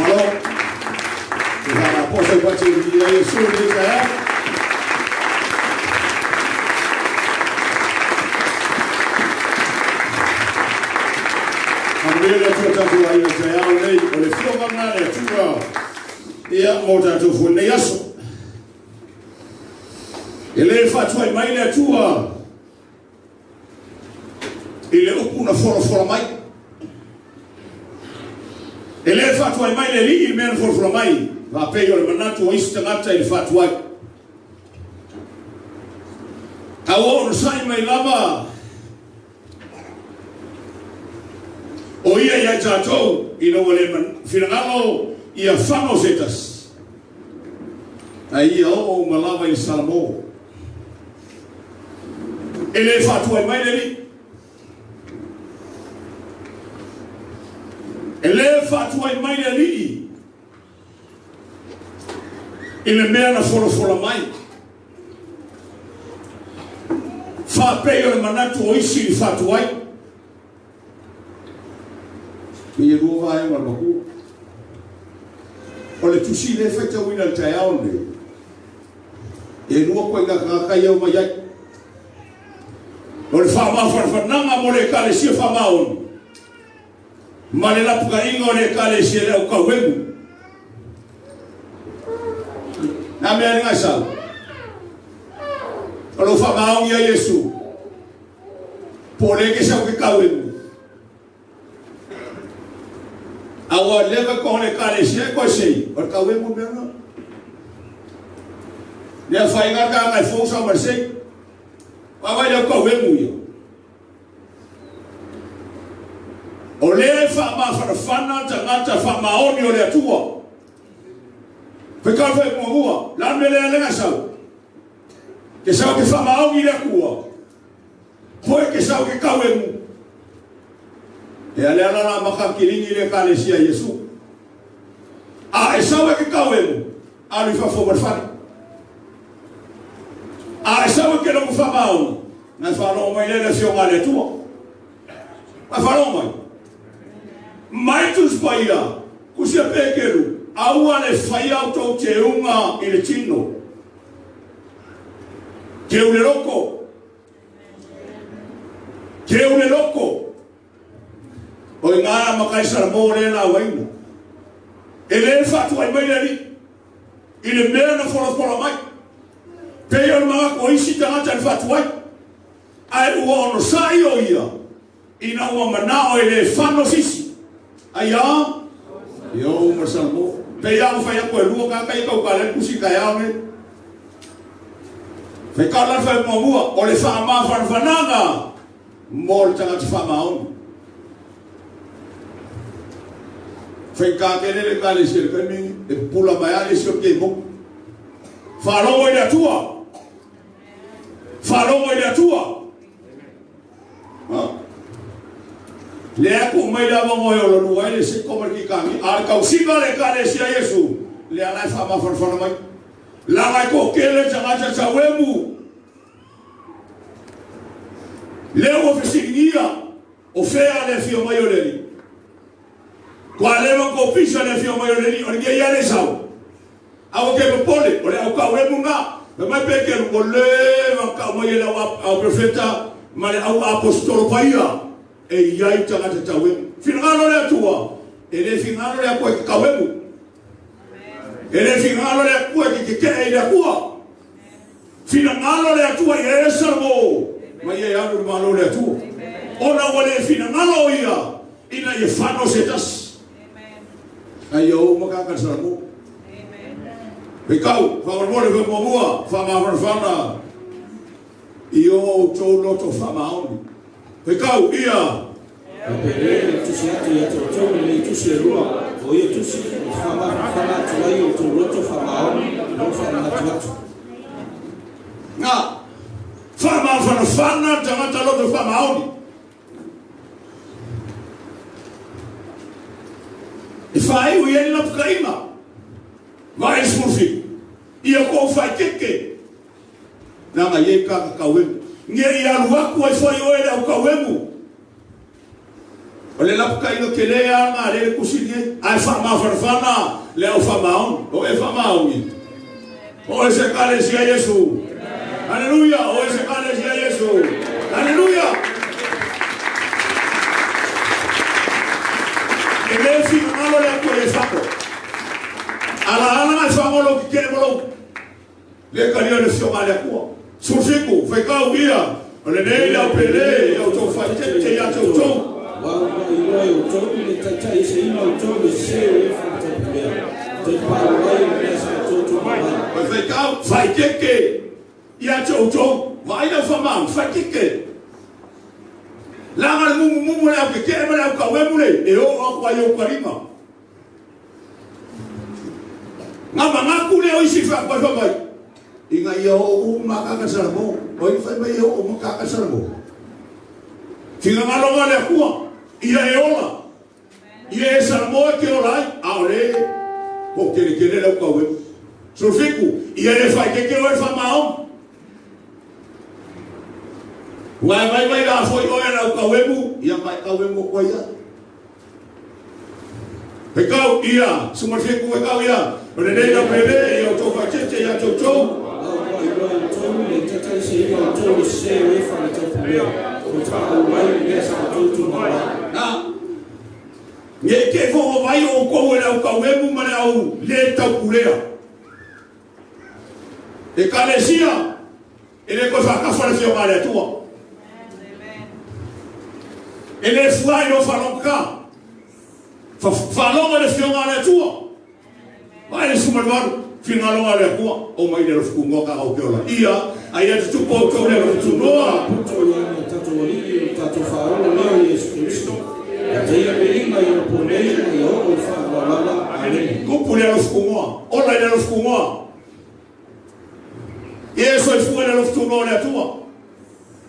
Malo. Kita posa baca dia Yesus ni saya. Ambil kita buat saya oleh firman nana juga. Ia moda tu pun ni Yesus. Ele fatua mai le tua. Ele upu na fora mai. Ele fatua mai le li men fora mai. Va peio le manatu ista ngata ele fatua. Awo sai mai lava. O ia ia jato ino wale man finangalo ia fano setas. Ai o malava i salmo. Ele fatua mai le ele fatua mai le li. Ele mea na fora mai. Fa peio manatu oisi fatua. Ia rua vai ma maku. Ole tusi le feta wina tayao le. E rua ko nga ka ia mai. Ole fa ma farfananga mo le kale si fa maon. Male la puka ingo le kale si le o ka wegu. Na me nga sa. Ole fa maon ya Yesu. Pole ke sa ke ka wegu. Awa leva ko le kale si ko sei. O ka wegu me na. Le fa inga ka mai fo sa ma sei. Vai le ko wegu yo. O le fa ma fana tangata fa maoni o le atua. Pe ka fe mo bua, la me le nga sa. Ke sa ke fa maoni le kua. Foi ke sa ke ka wegu. E ale ala na maka kiringi le kale sia Yesu. A e sa ke ka wegu. A li fa fo barfani. A sa ke lo fa maoni. Na fa lo mai le fio ngale tua. Ma fa lo mai. Mai tu spaia, kusia pekeru, aua le fai auto te unga i le tino. Ke ule loko. Ke ule loko. O ngā makai saramo le la waina. E le fatu ai mai li. I le mea na fora mai. Peo le mga ko isi tangata le fatu ai. Ai ua ono sai o ia. Ina ua manao e le fano sisi. Aya, yo masalmo. Pea mo fai ko lu ka kai ka le kusi ka ya me. Fe ka la fa mo bua, o le fa ma fa fananga. Mol tanga fa maon. Fe ka ke le ka le sir ka mi e pula mai ale so ke mo. Fa lo ia tua. Fa lo ia tua. Le aku mai la mo yo lo nuai le se como ki kami al kausiga le kale sia Yesu le ala fa ma farfana mai la mai ko kele changa cha wemu le o fisigia o fea le fio mai oleli kwa le ko pisa le fio mai oleli o nge ya le sau awo ke pole o le au ka wemu nga me mai pe ke o le ma ka mai le au profeta ma le au apostolo paia e iai tanga te tawemu. Finangalo le atua. E le finangalo le akua ki kawemu. E le finangalo le akua ki ke e le akua. Finangalo le atua i e salmo. Ma ia anu le malo le atua. Ona wale finangalo ia. Ina i fano setas. Ayo makaka salmo. Pekau, whamarmole whamamua, whamawharwhana. Io tō loto whamaoni. Pekau, ia. Pere, tusi atu ia tō tō le tusi e rua. O ia tusi, whamawharwhana tuai o tō loto whamaoni. No whanatu atu. Ngā, whamawharwhana tangata loto whamaoni. E whae ui eni na pukaima. Vai smufi. Ia ko fai keke. Nanga ye ka kawemu. Nge ia luaku ai foi o ele au kawemu. O le lapu kai no kele anga le kusini ai fama farfana le o fama o e fama o mi. O se kale sia Yesu. Aleluya, o se kale sia Yesu. Aleluya. E le fi ngalo le ko e fako. Ala ala famo lo ki kele lo. Le kalio le fio male ko. Sufiku, fe ka uia. O le nei la pele, o to fa te ya to to. Wa ilo e to le tata ise ino to le se e fa te pele. Te pa wa le sa to to mai. O fe ka fa keke. Ya to to, vai na fama, fa keke. La ngal mu le ke ke ma le ka we mu le e o kwa yo karima. Ngama ngakule o isi fa kwa vai. Inga ia o makakasara mo, o i whai mai o makakasara mo. Tinga ngalonga le kua, ia e ola. Ia e sara mo e ke olai, ao le, ko kere kere leu kawe. So fiku, ia le whai ke o e wha mao. Wai mai la foi o e leu kawe mu, ia mai kawe mo kwa ia. He kau ia, suma fiku e kau ia. Ore nei na pere, ia o tofa cheche, ia chou chou. Nge ke fo vai o ko e au ka wemu mane au le tau kulea. E kalesia ele ko fa ka fa le fio male tua. Ele fuai no falonka. Fa longa le fio male tua. Vai le sumarvar finalonga le tua o mai le fukungo ka au keola. Ia ai atu tu po ko le tu noa. Puto ya tatu wali tatu fa o le Yesu Kristo. Ia berima ia ponei ia o fa wala ale. Kupu le fukungo. Ola le fukungo. Yesu e fuga le fukungo le tua.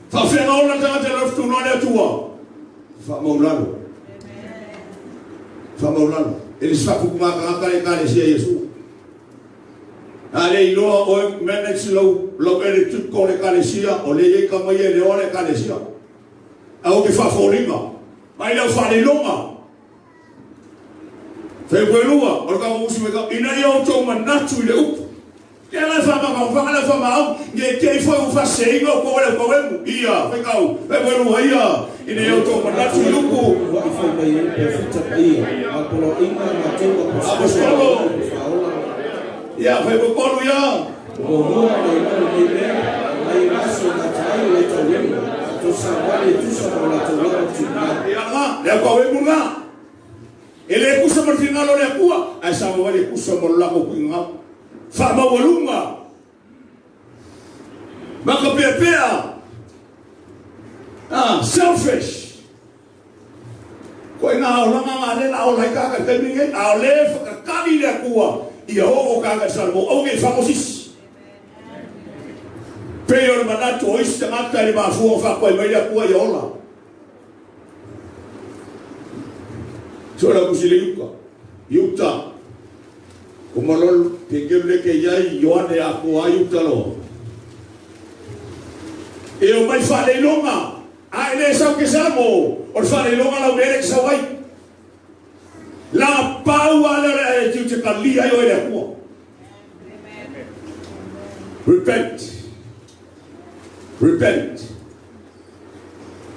Fa fena ola tata le fukungo le tua. Fa maulano. Fa maulano. Ele sa fukuma ka ka le sia Yesu. Ale ilo o menex lo ele tut ko le kalesia o le ka mai le o le kalesia. Au ke fa folinga. Mai la fa le longa. Fe welua o ka musi me ka ina ia o to manatu le up. Ke la fa ma fa la fa ma nge ke fa fa seigo ko le ko wemu ia fe ka u fe welua ia ina ia o to manatu le up. Wa fa mai e fita ia. Apolo ina na tengo apostolo. Ya fue por colo ya. O no ai raso na tai le tawemo. Tu sabale tu sabala tawemo tu na. Ya nga, le ko we munga. Ele kusa martinga lo le kua, ai sa mo le kusa mo la ko pinga. Fa ma volunga. Ba ko pepea. Selfish. Ko ina o langa le la o la ka ka minge, a le fa ka ni le kua. Ia o kanga salmo o nge famosis. Peor manato o iste mata le ba fu fa ko mai la kua ia ola. Sora kusile yuka. Yuta. Kumalol pingele ke yai yoane a ko ayuta lo. E o mai fa le longa. Ai le sa ke salmo. O fa le longa la ure ke sa wai. La paua le tu ka lia yo ele ko. Repent.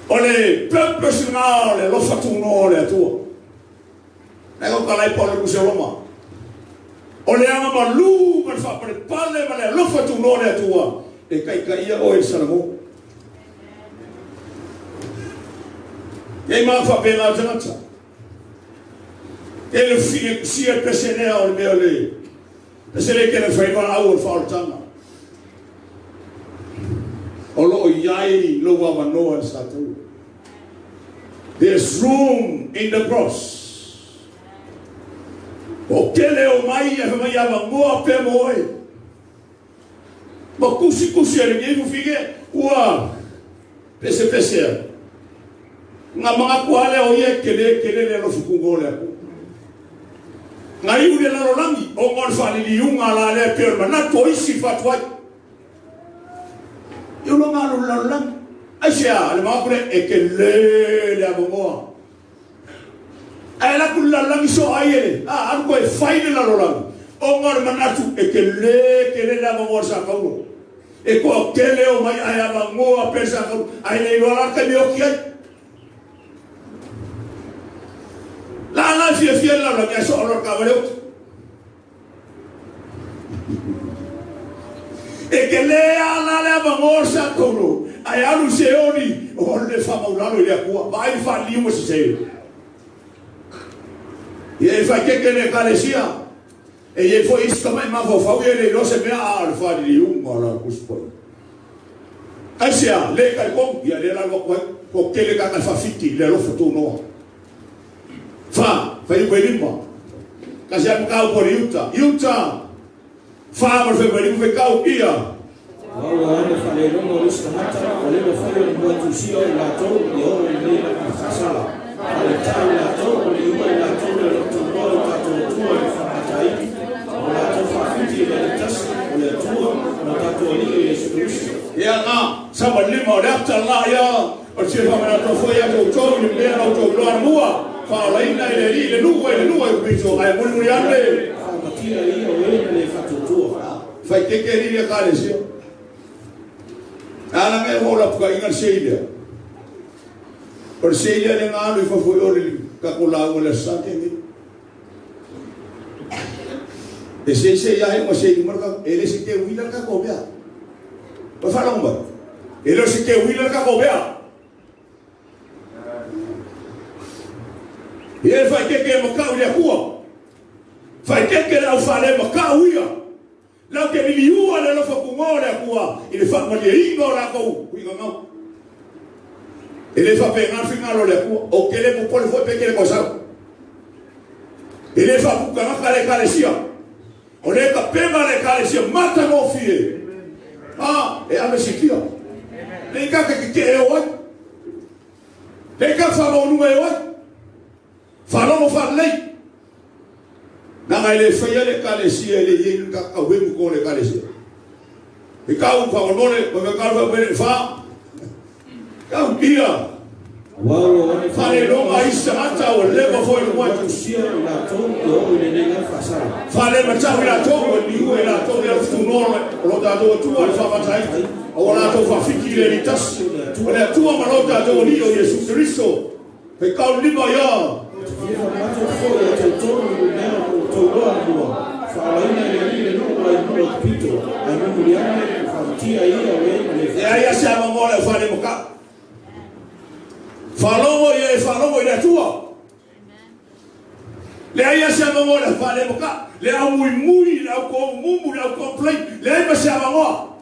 Ole peuple sinale lo fatuno le tua. Nego kalai pole kuseloma. Ole ama malu per fa per palle ma lo fatuno le tua. E kai ia o el salmo. E ma fa pena tanza. Ele se persenea o meu le. Persenea que ele foi para o faltanga. Olo iai lo wa manoa satu. There's room in the cross. O kele o mai e mai ava moa pe moe. Mo kusi ele ngi fige ua. Pese. Nga mga kuale o ye kele le lo fukungo le. Ngai ule la rolangi o ngol fali liunga la le perma na toisi fatwai yo lo ngalo la rolangi asia le makure e ke le abomoa Ai la kula la miso ai an ko e faile la rola o ngor manatu e kele la mo sa ko e ko kele o mai ai aba ngo a pesa ko ai le rola ka mi o ki la fie la ya so lo ka vale e kele ala le aba ngo sa ko ai alu se oni o le fa mo la lo ya ko vai fa li mo se e fa che ne calesia e foi isto mai ma fa ele lo se me al fa di un mala cuspo asia le ka ko ya le la ko che le ka fa fitti le lo foto no fa i quelli mo ka sia ka po yuta fa ma fe quelli fe ka ia Wala ana fale no lista hata wale no fale no tusio la to yo le na khasala ale tau la to le yo la to le to no ta to to le fa tai wala to fa fiti le tas le to no ta to ni Yesu Kristo ya na sama lima le ta la ya o se fa na to fo ya to ni le na to lo mua fa la ina le nu e bicho ai mu ya le fa tira io le fa to fa che ri le calesia ana me hola puka inga seile por seile le ngalo fa foi ore ka kola o le sante ni e se ya he mo se marka ele se ke wila ka ko bia pa fa lomba ele se ke wila ka ko bia e fa ke mo ka ulia kuwa fa ke la fa le mo ka uia la que mi ua le lo fa kungora kuwa ile fa mo le ingo la ko kuinga ngau ele fa pe ngal finga lo le kuwa o kele mo pole fo pe kele ko sa ele fa ku ka kale kale sia o le ka pe ma le kale sia mata mo fie e ave sikia le ka ke e o le ka fa mo nu e o fa lo mo fa le na ele feia le calesia ele yin ka ka we ko le calesia e ka un fa no le ko ka fa be fa ka un dia wow fa le no mai sa o le ko foi no tusio la to yo le ne fa sala fa le ma cha la to o ni u la to le fu no lo da do tu al fa batai o la to fa fiki le tas o le tu ma lo da do ni o Yesu Cristo pe ka un lima ya ya siamo mole fare moka falomo ile tua le ya siamo mole fare moka le au muy la ko mumu la complain le ma siamo mo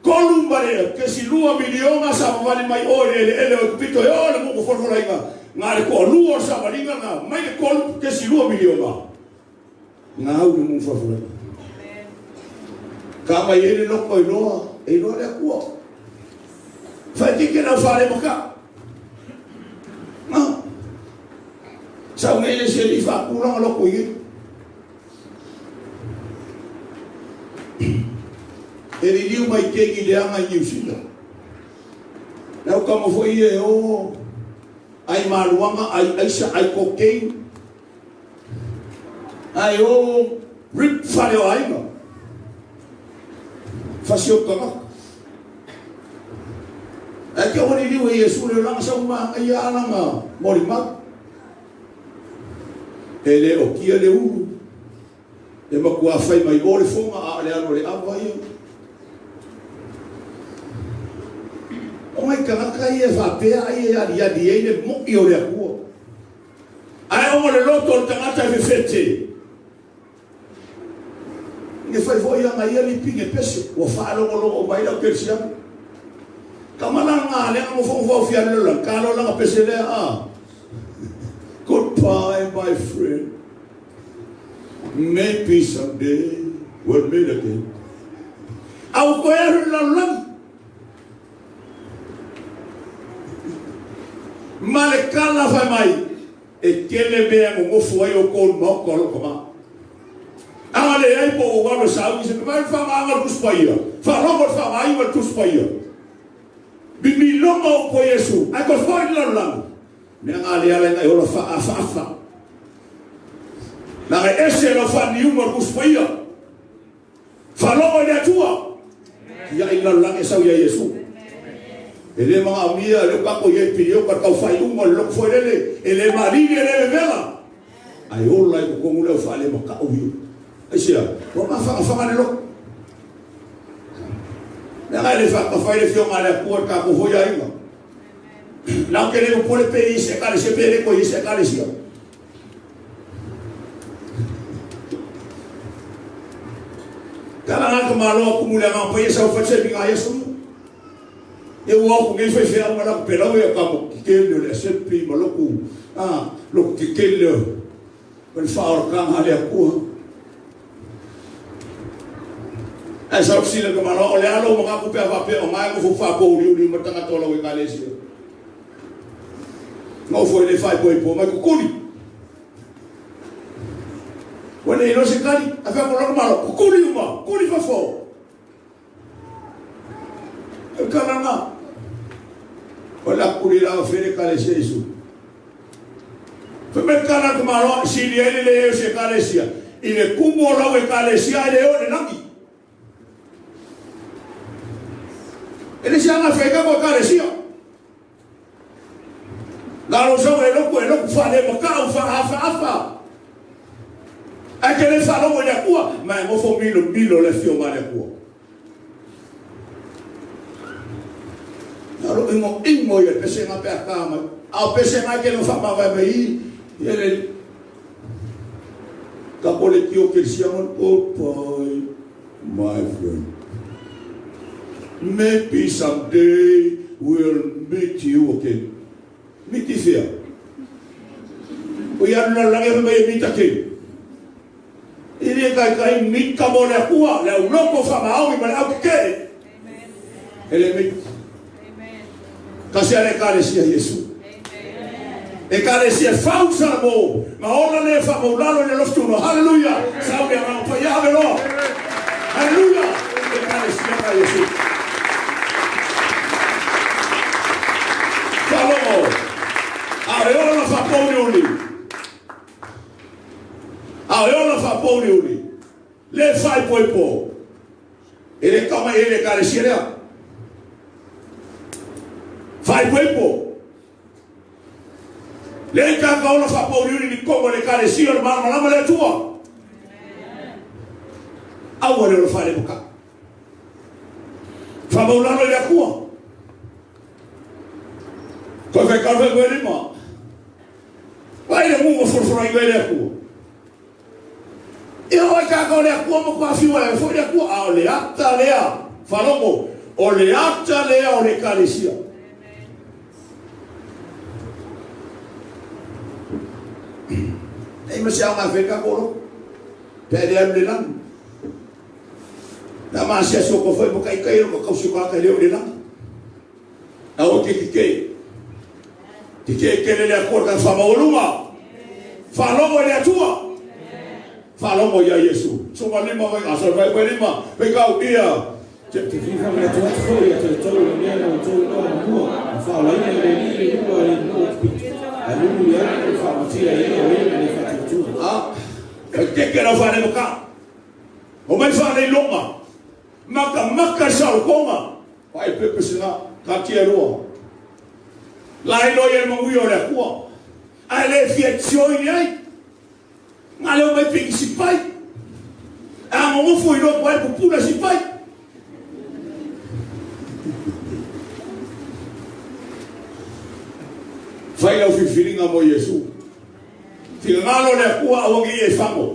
columbare che si lua miliona sa vale mai ore ele pito e ore mo forfora inga ngare ko luo sa valinga nga mai ko ke si luo miliona nga u mu forfora kama yele no ko e no le ko fa que na fare moka no sa ngele se li fa kulo lo ko yi ele liu mai ke ki le anga New Zealand na como foi o ai maluanga ai sa ai cocaine ai o rip fare o ai no fasio kama ai ke oni liu e su le langa sa uma ai ala nga morima ele o kia le u e makua fai mai ore fonga a le ano le avai o mai ka ia fa pe ai ia di ele mo io le ku ai o le loto tangata fe fete ne fai foi ia mai ali pinge pese o fa lo mai la persia kamala nga le mo fo fia le la kalo la pese le goodbye my friend maybe someday we'll meet again au ko la male kala fa mai e kele be mo foi o ko mo ko koma ale ai po o walo sa se vai fa ma ku spaia fa ro fa mai wa ku spaia bi mi lo mo ko Yesu ai ko foi lo la me ale ale ai o fa Na ga ese lo fa ni umor kuspoia. Falo le tua. Ya ina la esa ya Yesu. Ele mga amia le ka ko ye pio ka ka fa umor lo foi ele mari ele vela. Ai ola ko ngule fa le maka o yu. Asia, ko ma fa le lo. Na ga le fa ka fa le fio mala ko ka ko ho ya inga. La que le pone pe se ka se pe ko se ka le sia. Kala na ko malo ko mula ma pa yesa fa se binga Yesu. E o ko ngai fa fe ama la pela o ka mo ke le se pi malo ku. Lo ke le ben fa ka ha le ku. Esa opsile ko malo o le alo mo ka ku pe va pe o mai ko fa ko uri mo tanga tola we ka le sia. No foi le fai poi po ma ku kuri. When you know se cari, aveva un malo, culi uma, culi fa fo. E canana. Quella culi la fere cale Gesù. Per me cana come malo, si li ele se cale sia. Il cubo la we cale sia le ore naki. E le siamo fega con cale sia. La lo so e lo fa le mo fa. Aquele falou olha cua, mas mo fo milo le fio male cua. Alo ingo ye pese na pe akama. A pese na que não fa ma vai aí, ele ka pole tio que se chama oh boy, my friend. Maybe someday we'll meet you again. Meet you here. We are not going to meet again. Ele kai mit ka mo le kua le loko fa ma o ma au ke ele mit kasi ale kale sia Yesu e kale sia fausa mo ma ora le fa mo lalo le loftu no haleluya sa ya ma pa ya velo haleluya e kale sia ka Yesu falo a ora fa po Aola fa pone uri. Le fai poi po. Ele kama ele kare sirea. Fai poi po. Le ka kaola fa pone uri ni kongo le kare sirea ma lama le tua. Awore lo fai le boka. Fa mo lalo le kua. Ko fe ka fe ko lima. Vai le mu furfura ile kua. E oi ka ko le ku mo kwa fiwa e fo le ku a le ata lea falomo o le ata lea o le kalesia e me sia ma fe ka ko pe le am le lan na ma sia so ko foi mo kai kai mo ka su ka le o le lan a o ke le ko ka fa mo luma falomo le tua Falo mo ya Yesu. Suma lima vai asal vai lima. Vai kau dia. Te fifa me tu fo ya te tolu me no tu no mo. Fa la ina le ni ko le no pi. Alu ya ko fa ti ya ina le fa tu. Ah. Ke ke no fa le ka. O mai fa le loma. Maka sa koma. Vai pepe sina ka ti ro. Lai no ye mo wi o le ko. Ale fietio ni Ngale o mai pingi si pai. A mo foi no pai po pula si pai. Fai o fifiringa mo Yesu. Filmalo le kua o ngi e famo.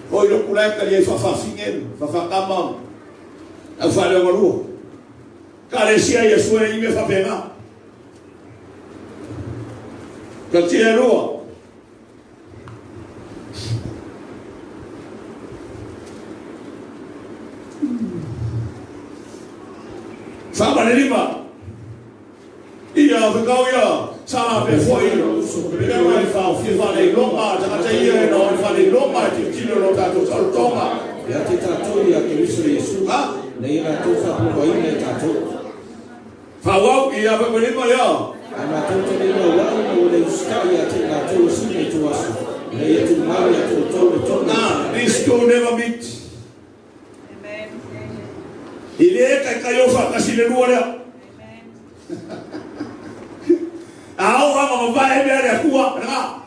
Oi lo kula ka le fa fingen, fa kama. A fa le ngolu. Ka le sia Yesu e me fa pena. Katia roa. Sama le lima. Ia vekau ia. Sama pe foi. Ia vai fa fifa le loma, ta ta ia no fa le loma ti tino no ta to toma. Ya te tratou ia ke Yesu. Ha? Nei na tu fa po ia ta to. Fa wa ia pe lima ia. Ana tu te no wa no le ska yo whakasi le rua lea. Ao anga mawai mea rea kua, nga.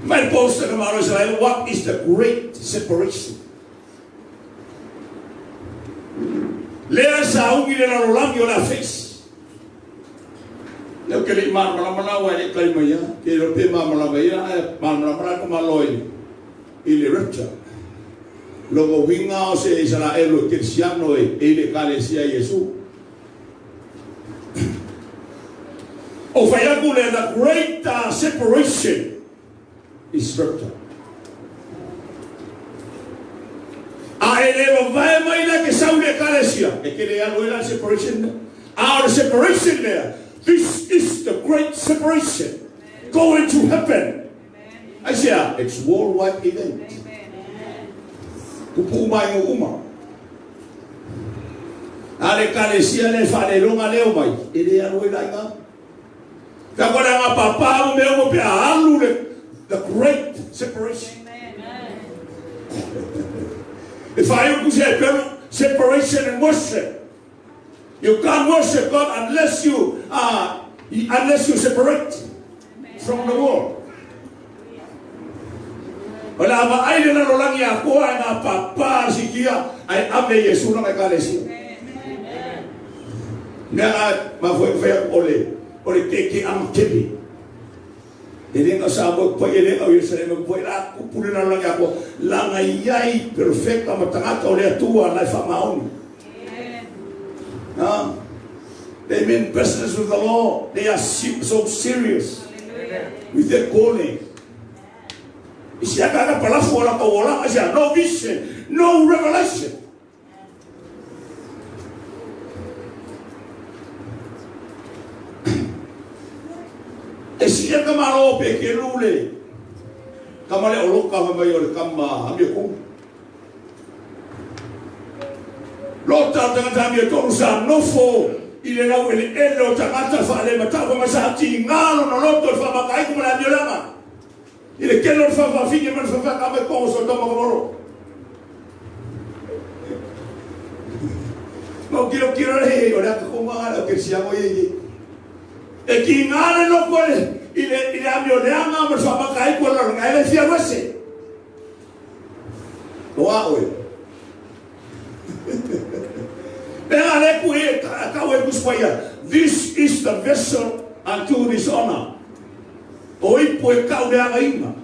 My poster tomorrow is like, what is the great separation? Lea sa ungi le na rolangi o la face. Leo ke le mana wa le kai mai ya, ke lo pe mana mai ya, mana ko maloi. Ile rapture. Logo winga o se Israelo cristiano e ile kalesia Yesu. O faya kule the great separation is rapture. A ele vai mai na ke saule kalesia. E ke le alo la separation. Our separation there. This is the great separation. Going to heaven. I say, it's worldwide event. Kupu mai nguma. Ale kalesia le fale longa leo mai. Ele alo la nga. Ka kona nga papa me mo pe alu le the great separation. If I could say separation and worship, you can't worship God unless you separate from the world. Wala ba ay na rolang ya ko ay na papa sikia ay ame Yesu na kalesia. Na mafoy ole teke am kebi. Ele nga sabo po ele o Yerusalem po ila kupuli na lang ako langayay perfecta matangata ole tua na famaon. They mean business with the law. They are so serious with their calling. No vision, no revelation. Esia kamaro pe kelule. Kamale oloka mayor kama ameko. Lota tanga mi torusa no fo. Ile la wele elo tangata fale matava masati ngalo no loto fa makai kuma la biolama. Ile kelo fa finge man fa kama ko so toma moro. No quiero he ora ko ngala ke siamo ye. E ki ngale no kole ile biolama fa makai ko la ngale sia wese. Wa oe. This is the vessel unto this honor. Oi poi kau de ainga.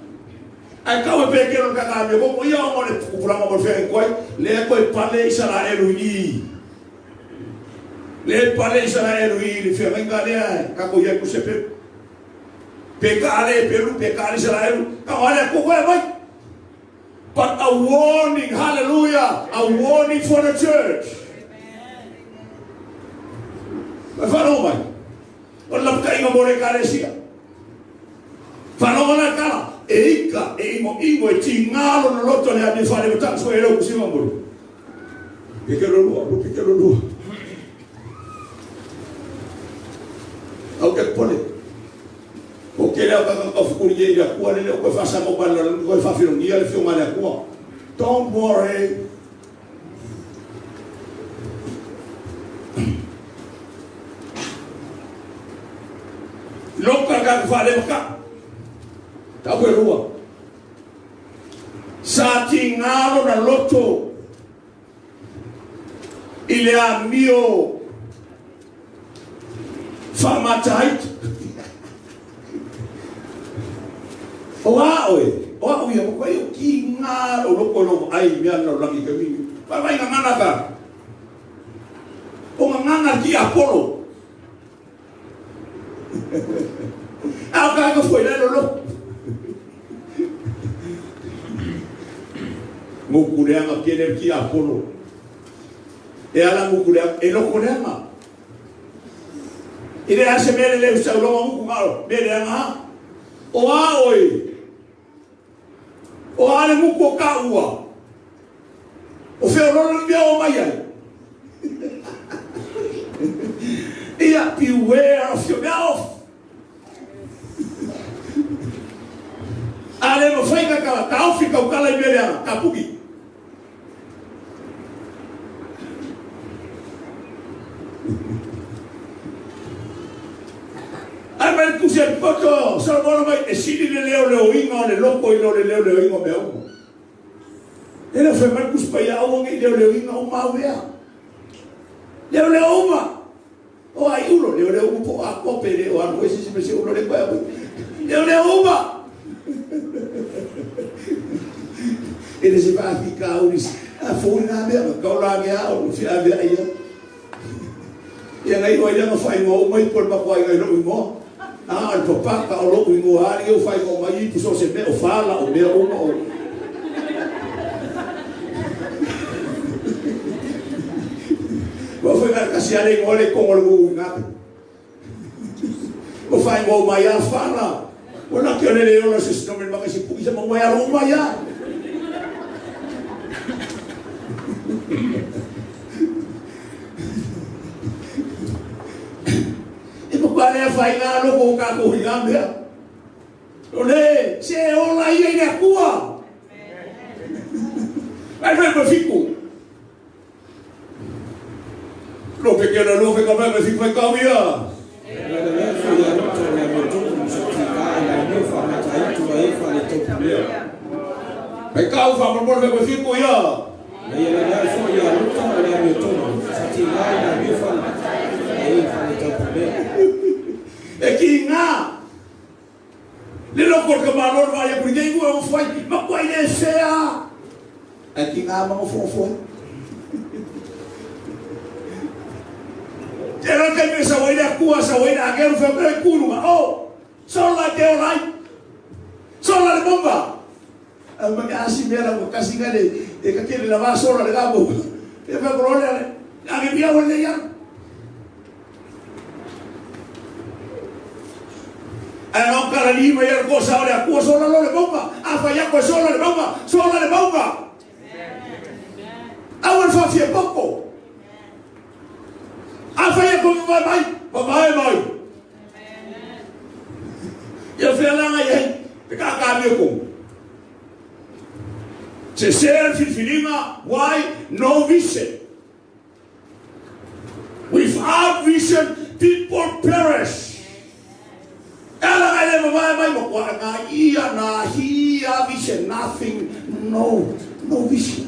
Ai kau pe ke no kaka me ko ia mo le kula mo fe koi le koi pale Israel ui. Le pale Israel ui le fe venga le ka ko ia ku se pe. Pe kale Peru pe kale Israel ka ole ko vai. But a warning, hallelujah, a warning for the church. Fano mai. Olam ka inga more kalesia. Fano na kala eika imo tingalo no loto le ani fale mata so ero kusima mbulu. Pikero lu. Okay, pole. Okay, la ka fukuri ya kwa le ko fa sa mo ba ko fa filo ngia le fio male kwa. Don't worry. Loka ka fale ka. Ta ko rua. Sa tingalo na loto. Ile a mio famatait. Oawe ya kwa hiyo kinga uloko ai miana ulangi kami baba ina ngana ka o ngana ki Apollo aka ka foi lelo mukuleanga kiene ki Apollo e ala mukuleanga e lokoleanga ile asemele le usaulo mukungalo beleanga oawe o ale muko kaua o fe ro bia o mai ia beware of your mouth ale mo fai ka fika o kala ibele kapugi Ai mai ku se poto, sa mo mai e sili le leo inga le loko i le leo inga me o. Ele foi mai ku spa ya o ngi leo inga o mau ya. Leo uma. O ai ulo leo po a kopere o an wesi se ulo le pa. Leo uma. Ele se vai ficar uris. A fone na me ka la me a o fi a via ia. Ia ngai o ia no fai mo mai por ma ko ai no mo. Ah, il papà ka o lo ingo ari o fai mo mai tu so se me o fala o me o mo. Foi na casiale ngole ko ngol ngap. O fai mo mai a fala. O na ke le o la se no me ma si puisa mo mai a ro mai a. E po pare fai na lo ko ka ko ngam ya. Ole, se o la ia ni akua. Ai me fico. Lo pequeno lo que come me fico e cavia. Me cau fa por me fico ya. E que nga le lo por que valor vai por ninguém o foi ma coi ne sea. E que nga ma foi. Era que me sa voina cua sa voina que no foi curva. Oh, sola de olai. Sola de bomba. A me asi mera ko kasi ngale e ka kele la va sola de gabo. E fa corona a que via volle ya. A non cara lima e cosa ora cua sola lo de bomba. A fa ya ko sola de bomba, sola de bomba. Agora fa fie poco. A fai como vai mai. Eu fui lá aí, pegar caminho com. Se ser filima, why no vision? Without vision, people perish. Ela vai levar vai na ia na hia vision, nothing, no vision.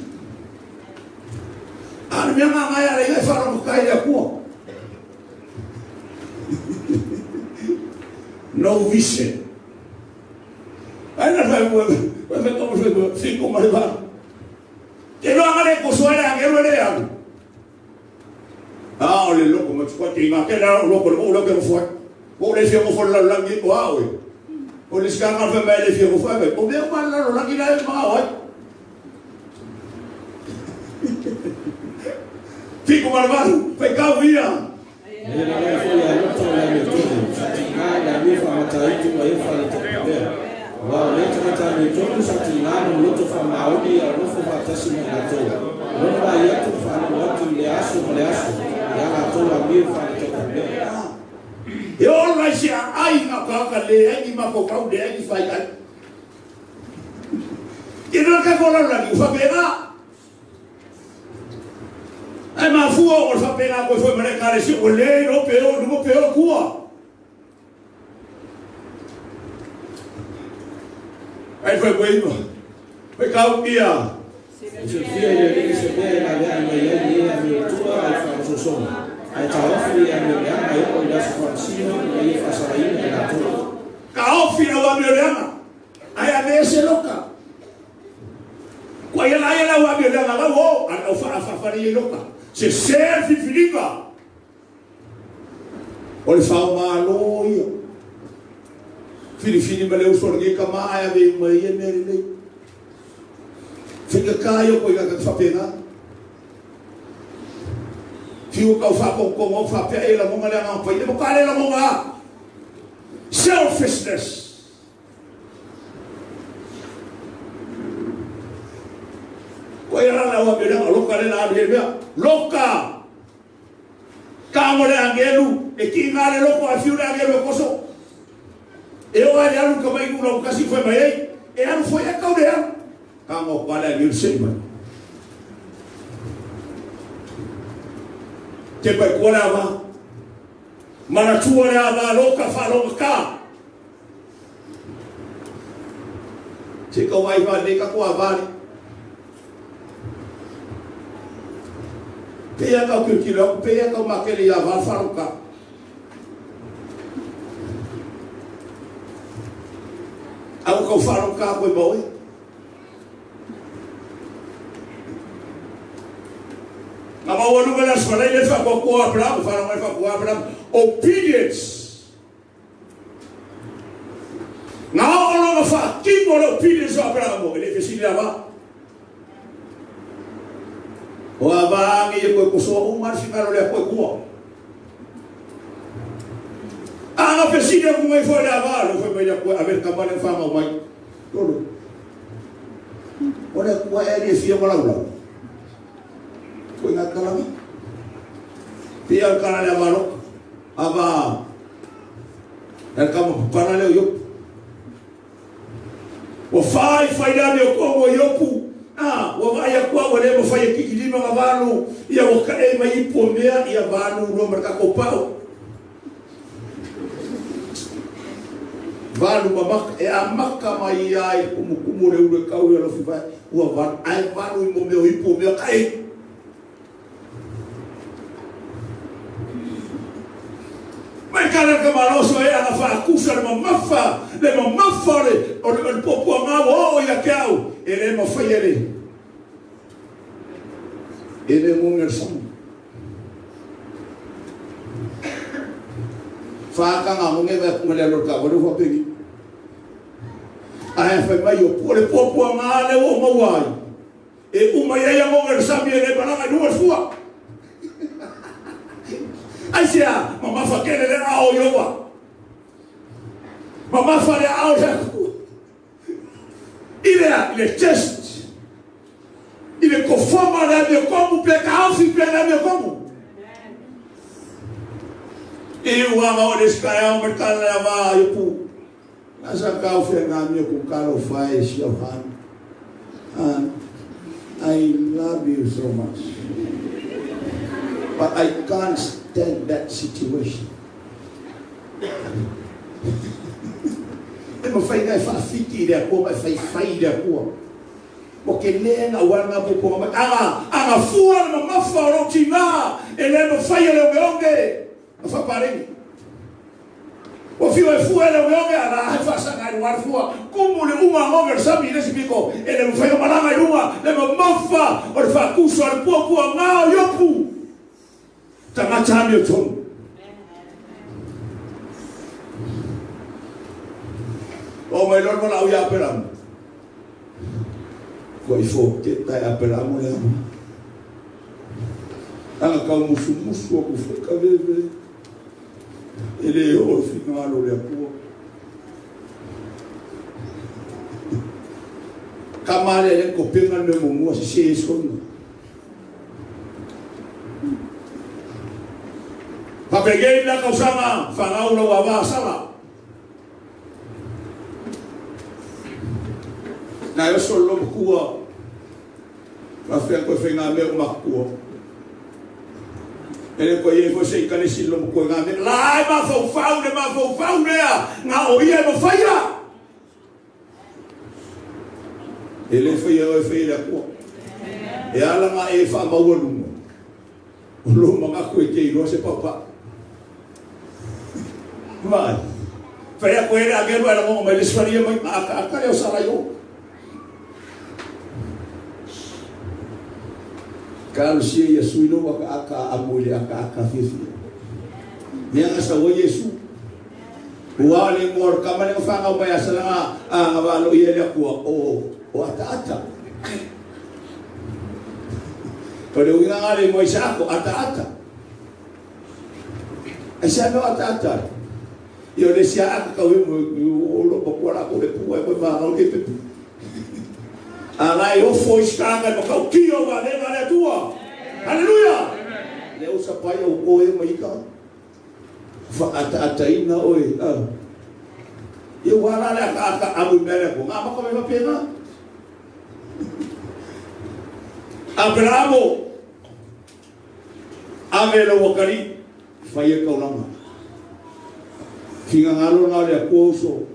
A minha mamãe ela ia falar um cair a cua. No vision. Aí nós vai como fico mais lá. Que não agora com suera que não é. Ah, olha louco, mas pode ir aquele louco, o louco não foi. O le fiamo for la langi ko awe. O le ska ma fa mai le fiamo fa mai. O me ma la langi la ma awe. Fico malvado, pecado via. Eu olha se ai na caca le ai ma ko kau de ai fai ai. E não quer colar lá, fa pena. Ai ma fu o fa pena ko foi mare kare si o le no peo kua. Ai foi bueno. Foi kau dia. Se fia ele se pega na minha minha tua ai fa so so. Ai taofi ya minha ai ko da so sino ai fa sa ai na tu. Kaofi na wa minha. Ai a vese loca. Kwa ela wa minha la wo a fa ri loca. Se serve filipa. Olha fa uma loia. Fili maleu sorge kama ai ave mai e mere. Fica caio ko ia fa pena. Fiu ka fa ko fa pe ela mo ngala na pa mo kale la mo nga. Selfishness. Ko ia la wa bela loka le la bela loka. Ka mo le angelu e ki ngale loko a fiu le angelu koso. E o ai alu ka mai ku kasi foi mai e alu foi a kaudea. Kamu pada ngirse man. Te pai kua le ava. Mana tua le ava loka whalonga ka. Te ka wai wa ne ka kua vare. Pea ka kukilo, pea ka makele ya ava whalonga. Au ka whalonga koe maui. Na mawalu wala swalai le fa ko Abraham, fa na fa ko Abraham obedience. Na ono fa kingo le obedience Abraham, ele fez ele ava. O ava ngi ko so umar singalo le ko. Anga fez ele ko mai foi ava, lo foi mai ko aver kamale fa ma mai. Todo. Ora ko ele fia wala. Kau ingat kalau dia kalau ada maluk apa dan kamu pernah lihat yuk wafai faida dia kau yopu wafai aku awalnya wafai kiki di mana baru ia wakai mai pomea ia baru rumah mereka kopau baru mamak amak kamai ai kumu reu kau yang lebih baik wafai ai baru momeo pomea kai Cara que maloso é a facusa de mamafa o popo amavo e aquel ele não foi ele é um gerson faca não me vai com ele no cabo do vapor aí foi mais o popo amale o mawai e uma ia mo gerson ele para mais duas fuas Asia, mama fakele le ao yoba. Mama fale ao jacu. Il est test. Il est conforme à la vie comme pecado si pela vie como. E o amor escaia o mercado leva eu pu. Nasa kau fengamio com caro faz Johan. I love you so much. But I can't stand that situation. Eu não faz nada fácil de acordo, mas faz de acordo. Porque nem a wanga buko, mas anga fua na mafa rotina, ele não faz ele o meonge, não faz parede. O fio é fua ele o meonge, ela faz sangar o ar fua. Como ele uma mover sabe nesse bico, ele não faz uma langa uma, ele não mafa, o faz curso al popo ngao yopu. Tangachami otom. O melhor para o ia peram. Coi fo que tá ia peram olha. Anga kau musu ko fo kabebe. Ele o final olha po. Kamare ele ko pengan me mo se son. Papegei la kausama fangau la waba sala. Na eu sou lobo kua. Pra ficar com fenga meu makua. Ele conhece você que nesse lobo kua ngame. Lá ma fau ne na oia ma faia. Ele foi a kua. E ala ma e fa ma wolu. Lo ma ko ke ro se papa. Vai. Foi a coisa que era bom, mas eles fariam a cara eu saraio. Kalau si Yesu ino aka amuli aka fifi. Yang asawa Yesu. Wali mor kamane fanga ba yasala ngabalo yele ko o ata. Pero winga ngale mo isako ata. Asa no ata. Eu decía que eu lo popular com o povo é para o que Ala eu fui escanga no cauquio vale tua. Aleluia. Deus apoia o coe maika. Fa ata ina oi. Eu wala la ka abu mere ko. Ngapa ko me pena? Abraham Ame lo wakari fai kaulanga. Kinga ngalo na le kuoso.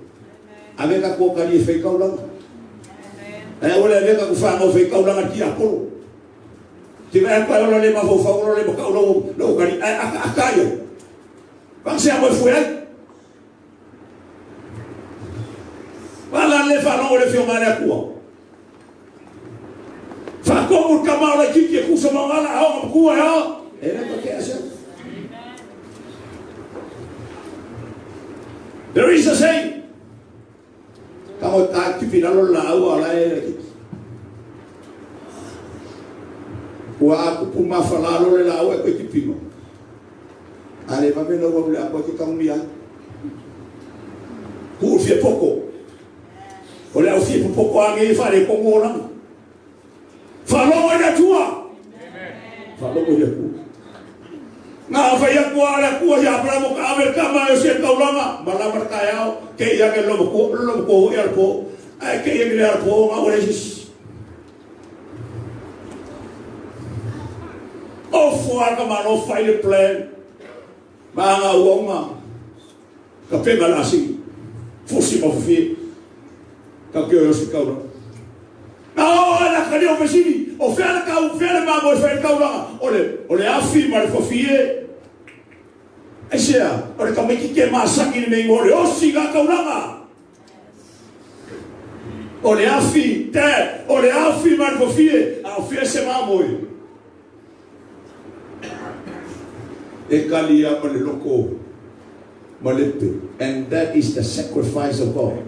Ame ka kokari fai kaulanga. Ole ame ka kufanga fai kaulanga ki Apollo. Tiba pa lo le ma fo fa le ka lo kari akayo. Bang sia mo fuel. Wala le fa no le fio mala kuo. Fa como kamala kiki ku sama mala au ku ya. Era to ke asa. There is a saying. Kamu tak kipinalo la au ala era kiki. Wa aku puma falalo le la au e kipino. Ale va me no voble a ko ki kamia. Ku fie poco. Olha o filho um pouco a mim falei com o Olam. Falou olha tua. Falou olha tua. Na vai agora a já para o cabelo cama eu sei que o Olam malamar caiu que ia que logo ia po ai que ia virar po agora isso. O fuar que malo file plan. Manga uoma. Kapega lá assim. Fosse para o Kakeo yo si kaula. Na ora kali o fesini, o fera ka o fera ma mo fera kaula. Ole afi ma le fofie. Asia, ora ka me ki ma sangi ni ngore o si ga kaula. Ole afi ma le fofie, a fie se ma mo. E kali ya ma le loko. Malepe. And that is the sacrifice of God.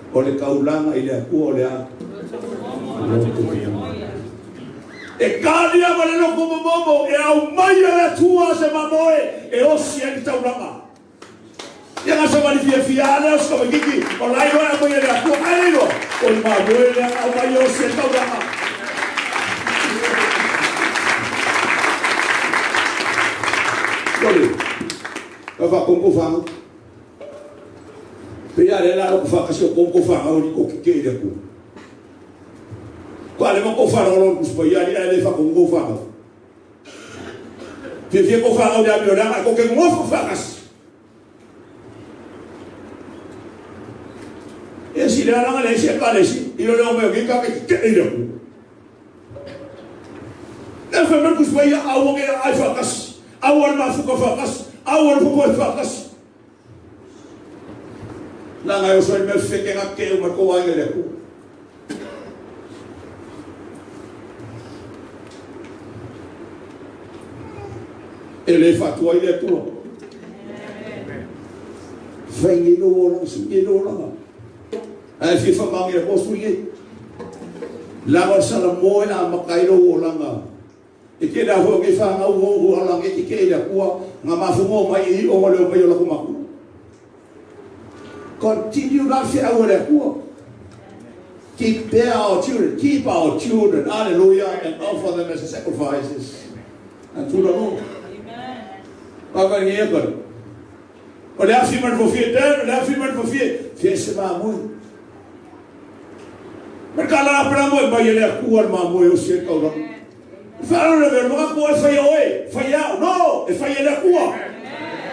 Oleh kaulanga ile aku oleh kali ama lelo kumomo e au mai la tua se mamoe e osi en taulanga ya ngasa mali fiala os ko gigi olai ora mo ile aku alilo ol mamoe le au mai osi en taulanga oleh apa kongko fang Pia le la ko fa kasi ko fa o ni ko ke de ko. Ko le mo ko fa ro ko spo ya le fa ko fa. Fi ko fa o da mi o da ko ke mo fa kasi. E si le ana le se ka le si, io le o me ke ka ke de ko. Na fa mer ko spo ya a o ke ai fa kasi. A o ma fu ko fa kasi. A o fu ko fa kasi. Lang ayo soy me feke nga ke ma ko wa ngele ko ele fatwa ile to vengi no wala su ile wala ai fi fa ma ngele ko su ye la wa sala mo ina makai no wala nga ike da ho ke fa nga wo ala nge ike ida ko nga ma fu mo mai o mo le mo yo la ko ma Continue not to keep our children, hallelujah, and offer them as sacrifices and to the Lord. Amen. Olha a firma de você, olha a firma de você, fez-se mamãe. Mas cala a pra mãe, vai ele a cor mamãe, eu sei que eu fala na verdade, não é falhou, não, é falhou a cor.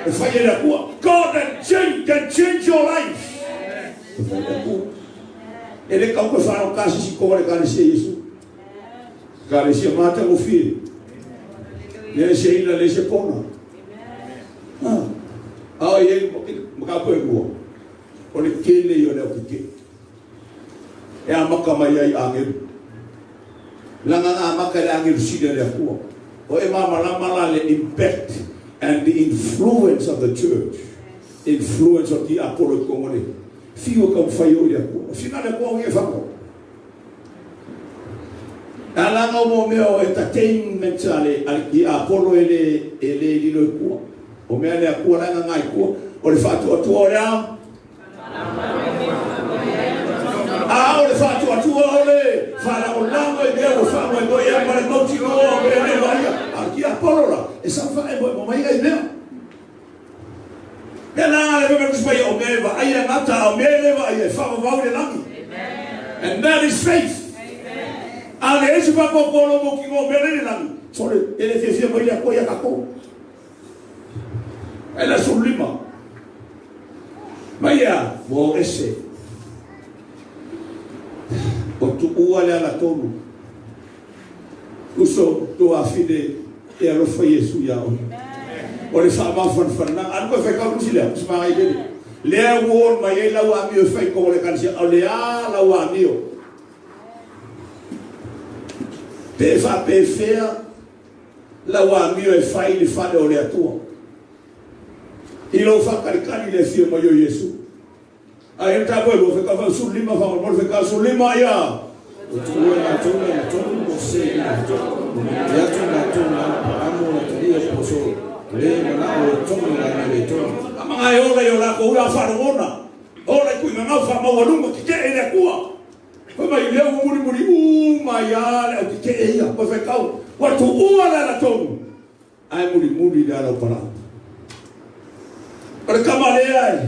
God can change your life. Ele kau ko faro kasi si ko ka si Yesu. Ka si mata o filho. Ele se ina le se pona. Ele maka ko ko. Ole kele yo le o ke. E amaka mai ai angel. Langa amaka le angel si le ko. O e mama la mala le impact and the influence of the church, influence of the Apollo community. Fio como falhou de acordo. Final é bom e vamos. Ela não o meu entertainment ali, que Apollo ele lilo ko. O meu ele ko na ngai ko. O le fatu atu ora. O le fatu atu ole. Fala o lango e deu fa mo e ia para no tiro o ele vai. Aqui Apollo lá. Essa fa é bom, mas aí mesmo. Ela leva para os pais o meva, aí é mata o meva, aí é fa vai o lango. And that is faith. Ale esse va popolo mo ki mo bele lango. Sole, ele fefia mai le koia kako. Ela sulima. Maia, mo ese. O tu ua le ala tonu. Uso tu afide e alo foi Yesu ya o. O le fa ma fan na an ko fe ka ku sile, sma ai de. Le wo mai la wa mi o fe ko le kan si o le a la wa mi o. Pe fa pe fea la wa mi o e fai li fa de o le atua. I lo fa karikani le fio mo yo Yesu. Ai ta bo lo fe ka fa su lima fa mo fe ka su lima ya. O tu na tona mo se na tona. Ya tona amo na tria poso. Le na o tona na le tona. Ama ai ora yo la ko ura fa rona. Ora ku na fa mo walunga ki ke ele kuwa. Ko mai le muri mai ya ki ke ya po fe ka. Wa tu ua la tona. Ai muri da la para. Ora kamale ai.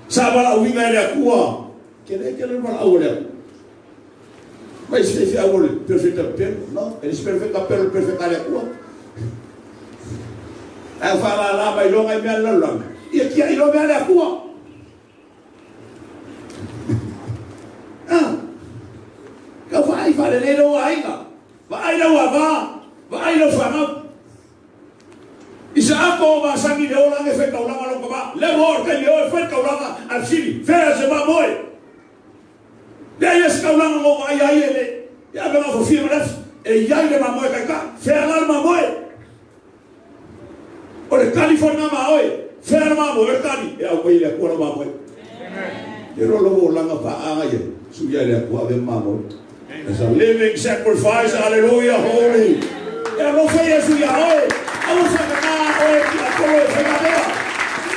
Sabala winga ele kuwa. Kele para awole. Mas se fez agora perfeita pelo, não? Eles perfeita pelo perfeita ali aqui. Aí fala lá, mas não é minha lá. E aqui aí não é ali aqui. Ah, eu vai ele não vai não fama. Isso é como a sangue de ouro que fez caulanga no cama. Levou que ele fez caulanga al Chile. Fez esse mamoi. Daí esse caulanga não vai aí ele. Já vem uma fofinha mas e aí ele mamoi cá. Fez lá mamoi. Olha Califórnia mamoi. Fez mamoi Cali. É o que ele cura mamoi. Ele rolou langa para aí. Suja ele cura mamoi. It's a living sacrifice. Hallelujah. Holy. Eu não foi isso já hoje. Eu não sei nada hoje que a coroa foi a dela.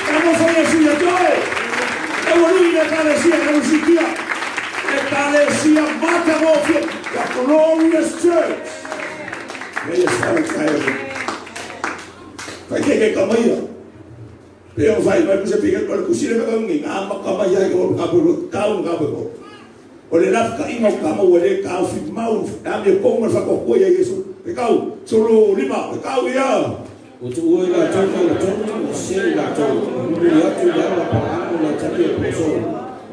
Eu não foi isso já hoje. Eu não ia ecalesia, eu não sentia. Ecalesia mata você. The glorious church. May you start fire. Vai que caminha. Eu vai você pegar para cozinha para alguém. Ah, mas caminha eu acabo cabo. Olha lá fica em uma cama olha cá firmão. A minha como fa ko ya Yesu. Kau solo lima, kau ya. Utu oi la tona se la tona. Ya tu ya la para la tapia poso.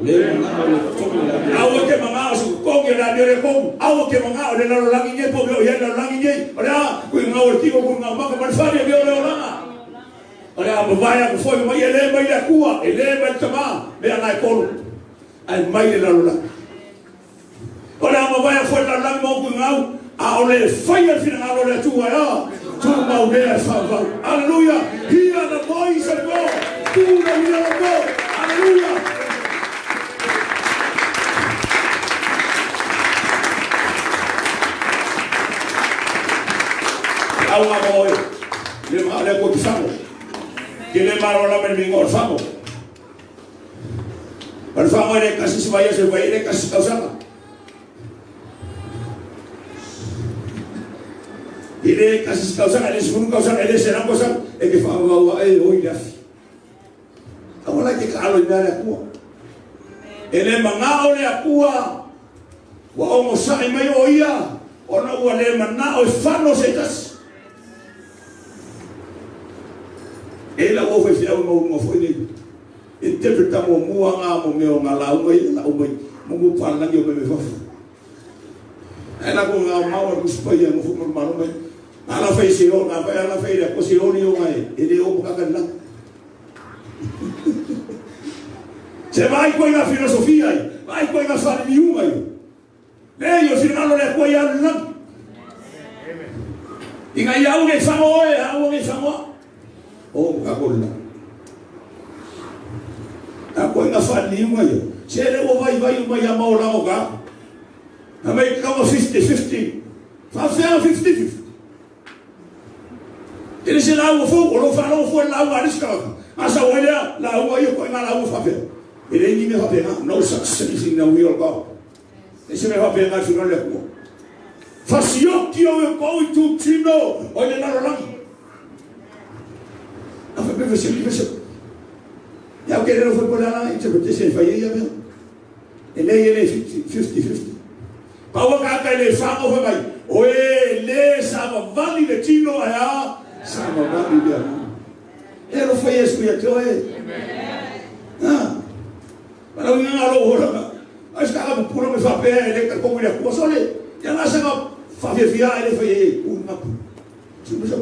Le na le tona la. Awo ke mama su ko ke la dire ko. Awo ke mama le la langi nye po yo ya la langi nye. Ora ku ngau ti ko ku ngau ma ka fa ya le la. Ora ba vai ko foi mai ele mai la kua, ele mai tama, me ana ko. Ai mai la la. Ora ba vai foi la langi mo ku ngau. Aole fire final ole tua ya tu maulea salva hallelujah hear the voice of God tu the will of God hallelujah awa boy le male ko tsamo que le maro la men bingo famo per famo ele casi se vaya ele casi causaba. Ele casi causa ele segundo causa ele será cosa e que fa wa e oi da agora que calo ainda a cua ele manga ole a cua wa o sai mai oia ona o le mana o fano setas ela o foi fiel no foi ele interpreta mo muanga mo me o ngala o mai la o mai mo fala yo me fa ela ko nga mau o spai mo fu mo mai ala fai se o na fai ala fai ko se o ni o mai ele o buka kan lang se vai ko na filosofia vai ko na fare di un ai lei o finalo le ko ya lang inga ya o ke famo e a o ke famo o buka ko lang a ko na fare di un ai se le o vai ya mau la o ka a mai ka 50-50 fa 50-50 ele se lá o fogo, o farol foi lá o arisca. Asa olha lá o aí com lá o papel. Ele nem me vai pegar, não success in the will go. Esse me vai pegar final le ko. Fasio que eu vou tu tino, olha lá lá. A foi bem você. Já o que ele foi por lá, e você se vai aí mesmo. Ele 50-50. Para o cara ele fama vai. Oe le sama vali le tino aya sama vali dia. Ero foi Yesu ya toe. Para un alo ora. Mas cara pura me fa pé ele tá como ele é sole. Ya na sanga fa fia ele foi uma. Tudo já.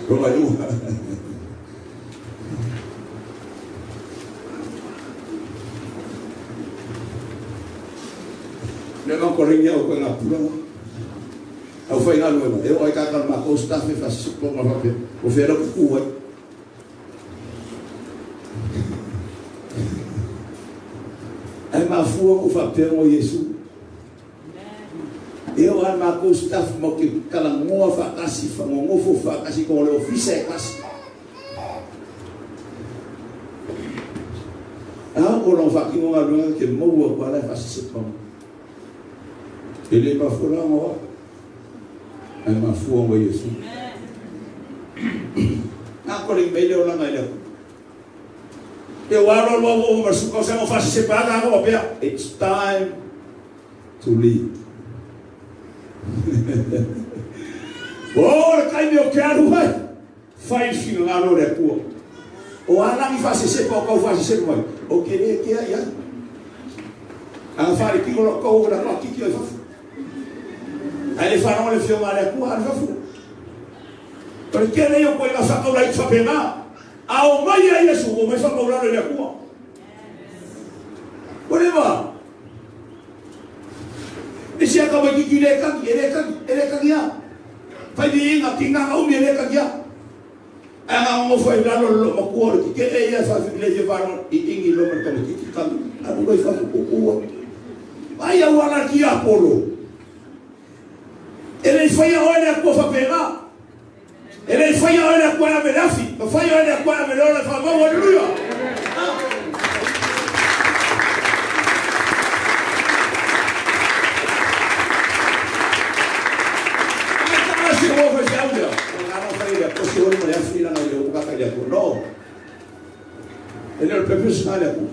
Roma lua. Não correndo ao com a pura. Ao foi na lua. Eu ai cá uma costa me faz super uma papel. O fera com o ai mafua o papel o Jesus. Eu ai ma costa mo que kala mo fa kasi fa mo fo fa kasi com o ofício kasi. Ah, o não fa que mo alunga que mo o para faz super. Ele vai furar uma ai mafua o Jesus. Na colinha melhor lá na ilha. Eu aro logo mas você não faz separar agora pé. It's time to leave. Ora cai meu quero vai. Faz final na hora tua. O ana me faz separar o faz separar. O querer que é já. A fare que colocou o na aqui que eu faço. Aí ele fala olha filmar a tua arva fu. Porque nem eu põe na saca lá e só pegar. Ao mai aí isso, o mais só cobrar ele aqui. Por aí esse acaba de ele cagia. Faz de inga tinga ao ele cagia. Não foi lá no cor que ele faz ele levaram e ingi lo mercado que kan. A não vai fazer o vai ao aqui Apolo. Ele foi a olha com a pegar. Ele foi a olha com a melafi. Foi a olha com a melhor favor, aleluia. Mas se eu vou fazer algo, não vai ir. Porque eu não me afio na eu vou catar ele. Não. Ele é o profissional ali.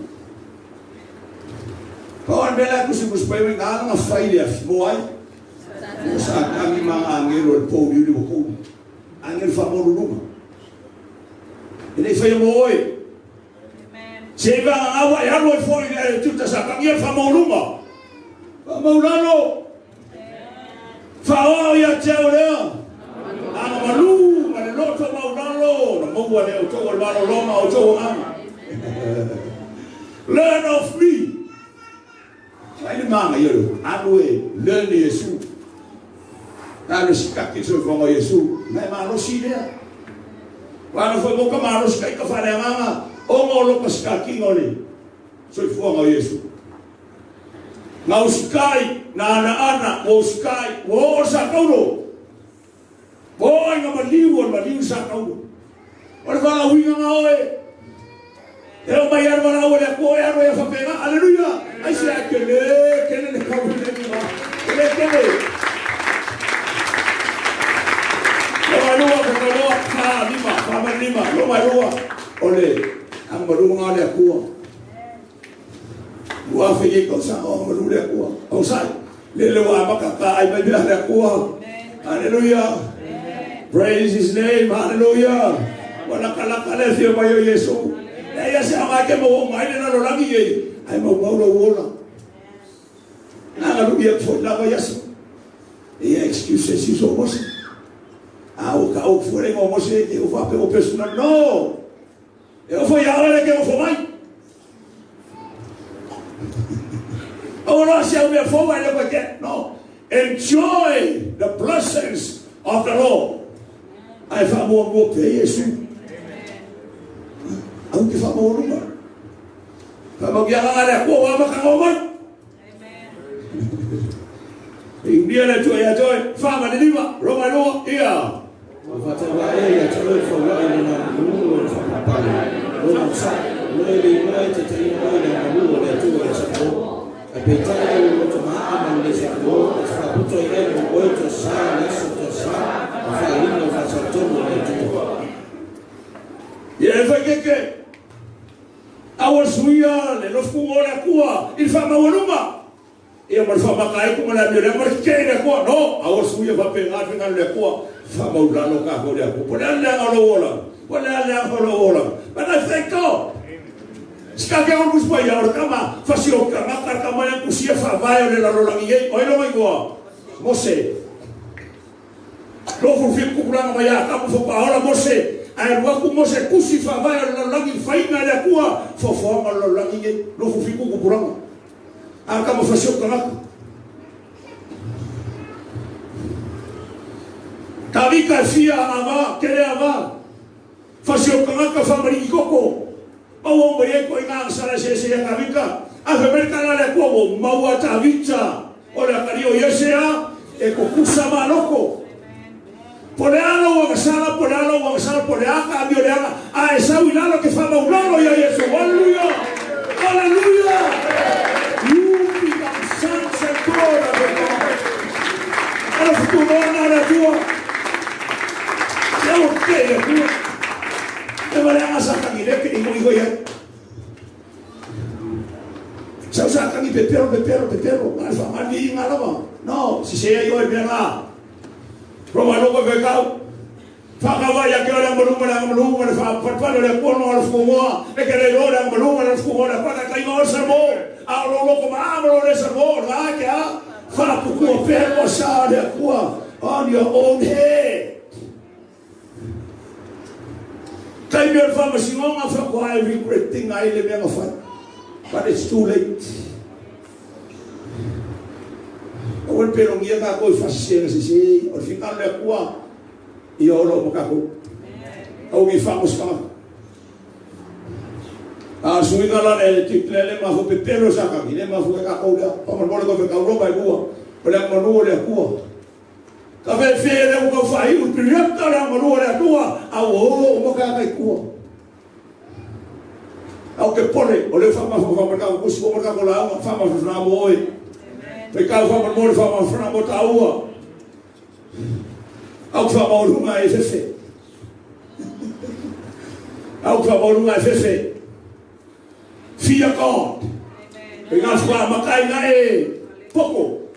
Kawan bela ko si Buspayo nga nga failure moai. Sa kami mga angel or po yun ko. Angel fa mo luma. Ele foi moai. Seba awa ya lo foi tuta sa kami fa mo luma. Fa mo lalo. Fa o ya teolea. Ang malu, malelo to mo lalo. Mo wa le to wal malo loma o to ama. Learn of me. Ele manga yelo, anué, learn Yesu. Nalo sikaki so kongo Yesu, na malo sile. Wala foi boka malo sikai ka fare mama, o ngolo ka sikaki ngole. So fongo Yesu. Na usikai, na ana, o usikai, o sa kaulo. Boy nga maliu sa kaulo. Ora fala winga ngaoe. Eu bayar wala wala ko ya ro ya fa pena, haleluya. Aí se aquele que cabo de mim ele quer lo malua olhe ang marunga le ko wa fe ko sa o malu le ko o sai le wa makaka ay ba le ko hallelujah praise his name hallelujah wala kala kala fi ba yo Yesu ya se ama ke mo mai na lo lagi ye ai mo lo wola na lu bia fo la ba yaso e excuse si so mos o ka o fore mo mos e o fa pe o personal no eu foi a hora que eu fo mai ora se eu me fo vai le porque no enjoy the blessings of the Lord ai fa mo pe Yesu aunque fa mo rumba kalau dia ada kuah makan obat. Dia ada joy, faham ada lima, Roma dua, iya. Fatwa ya joy for what in na mungu for papa. Roma sa, lele mai te te mai na mungu le tu ya sa. A petare lo to ma aman le sa do, fa puto ile mo to sa, na so to sa. Fa ino fa sa to le tu. Ya fa que Awas suya le los kumo la kua il fa ma woluma E o makai ko mala le mar ke le ko no a o suya va pegar final le ko fa maula lo ka ko le ko por le ngalo ola por le ngalo ola but I thank God ska ke on bus pa ya or kama fa si o kama ka kama le kusia fa vai le la rola ngi o lo mai ko mose lo fu fi ku kuna ma ya ka fu pa ola mose ai wa ku mose kusi fa vai le la ngi faina le ko fo ma lo la ngi lo fu fi ku kuna Aka mo fasyo kanak. Tabi ka fia ama, kere ama. Fasyo kanak ka famari koko. Awo mo ye ko ina sala sese ya kabika. Aka merkana le ko mawa tabicha. Ola kario yesea e ko kusama loko. Polealo wa sala, poleaka abioleaka. A esa wilalo que fama ulalo ya Yesu. Hallelujah. Hallelujah. Sons and daughters of God. Of Kumana tua. Eu quero tua. Eu vou lá asa kangi le que ninguém goia. Sao sa kangi pepero. Mas fa mali ngala no, si sei eu bem lá. Roma logo vegao. Fa kava ya que ora mulunga fa patpalo le kono al fumo. E que le ora mulunga al fumo la para kai no sermo. A lo como abro le sermo, la que ha fa puku pelo sa de kwa on your own head. Kai me fa masinga fa kwa I regretting I le me fa. But it's too late. O pero ngia ka ko fa se o final le kwa I olo mo ka ko. O mi fa mo ska. A suinga la e tiklele ma fu pepero sa ka ni ma fu ka ko da pa mo ko ka ro ba ku o le mo no le ku ka ve fe le ko fa I u prieta la mo no le ku a o mo ka ka ku au ke pole o le fa ma fu ka ku si mo ka ko la fa ma fu na mo oi pe ka fa mo fa ma fu na mo ta u au fa mo lu ma e fe au fa mo lu ma e fe Fear God. Dengan suara makai na poko.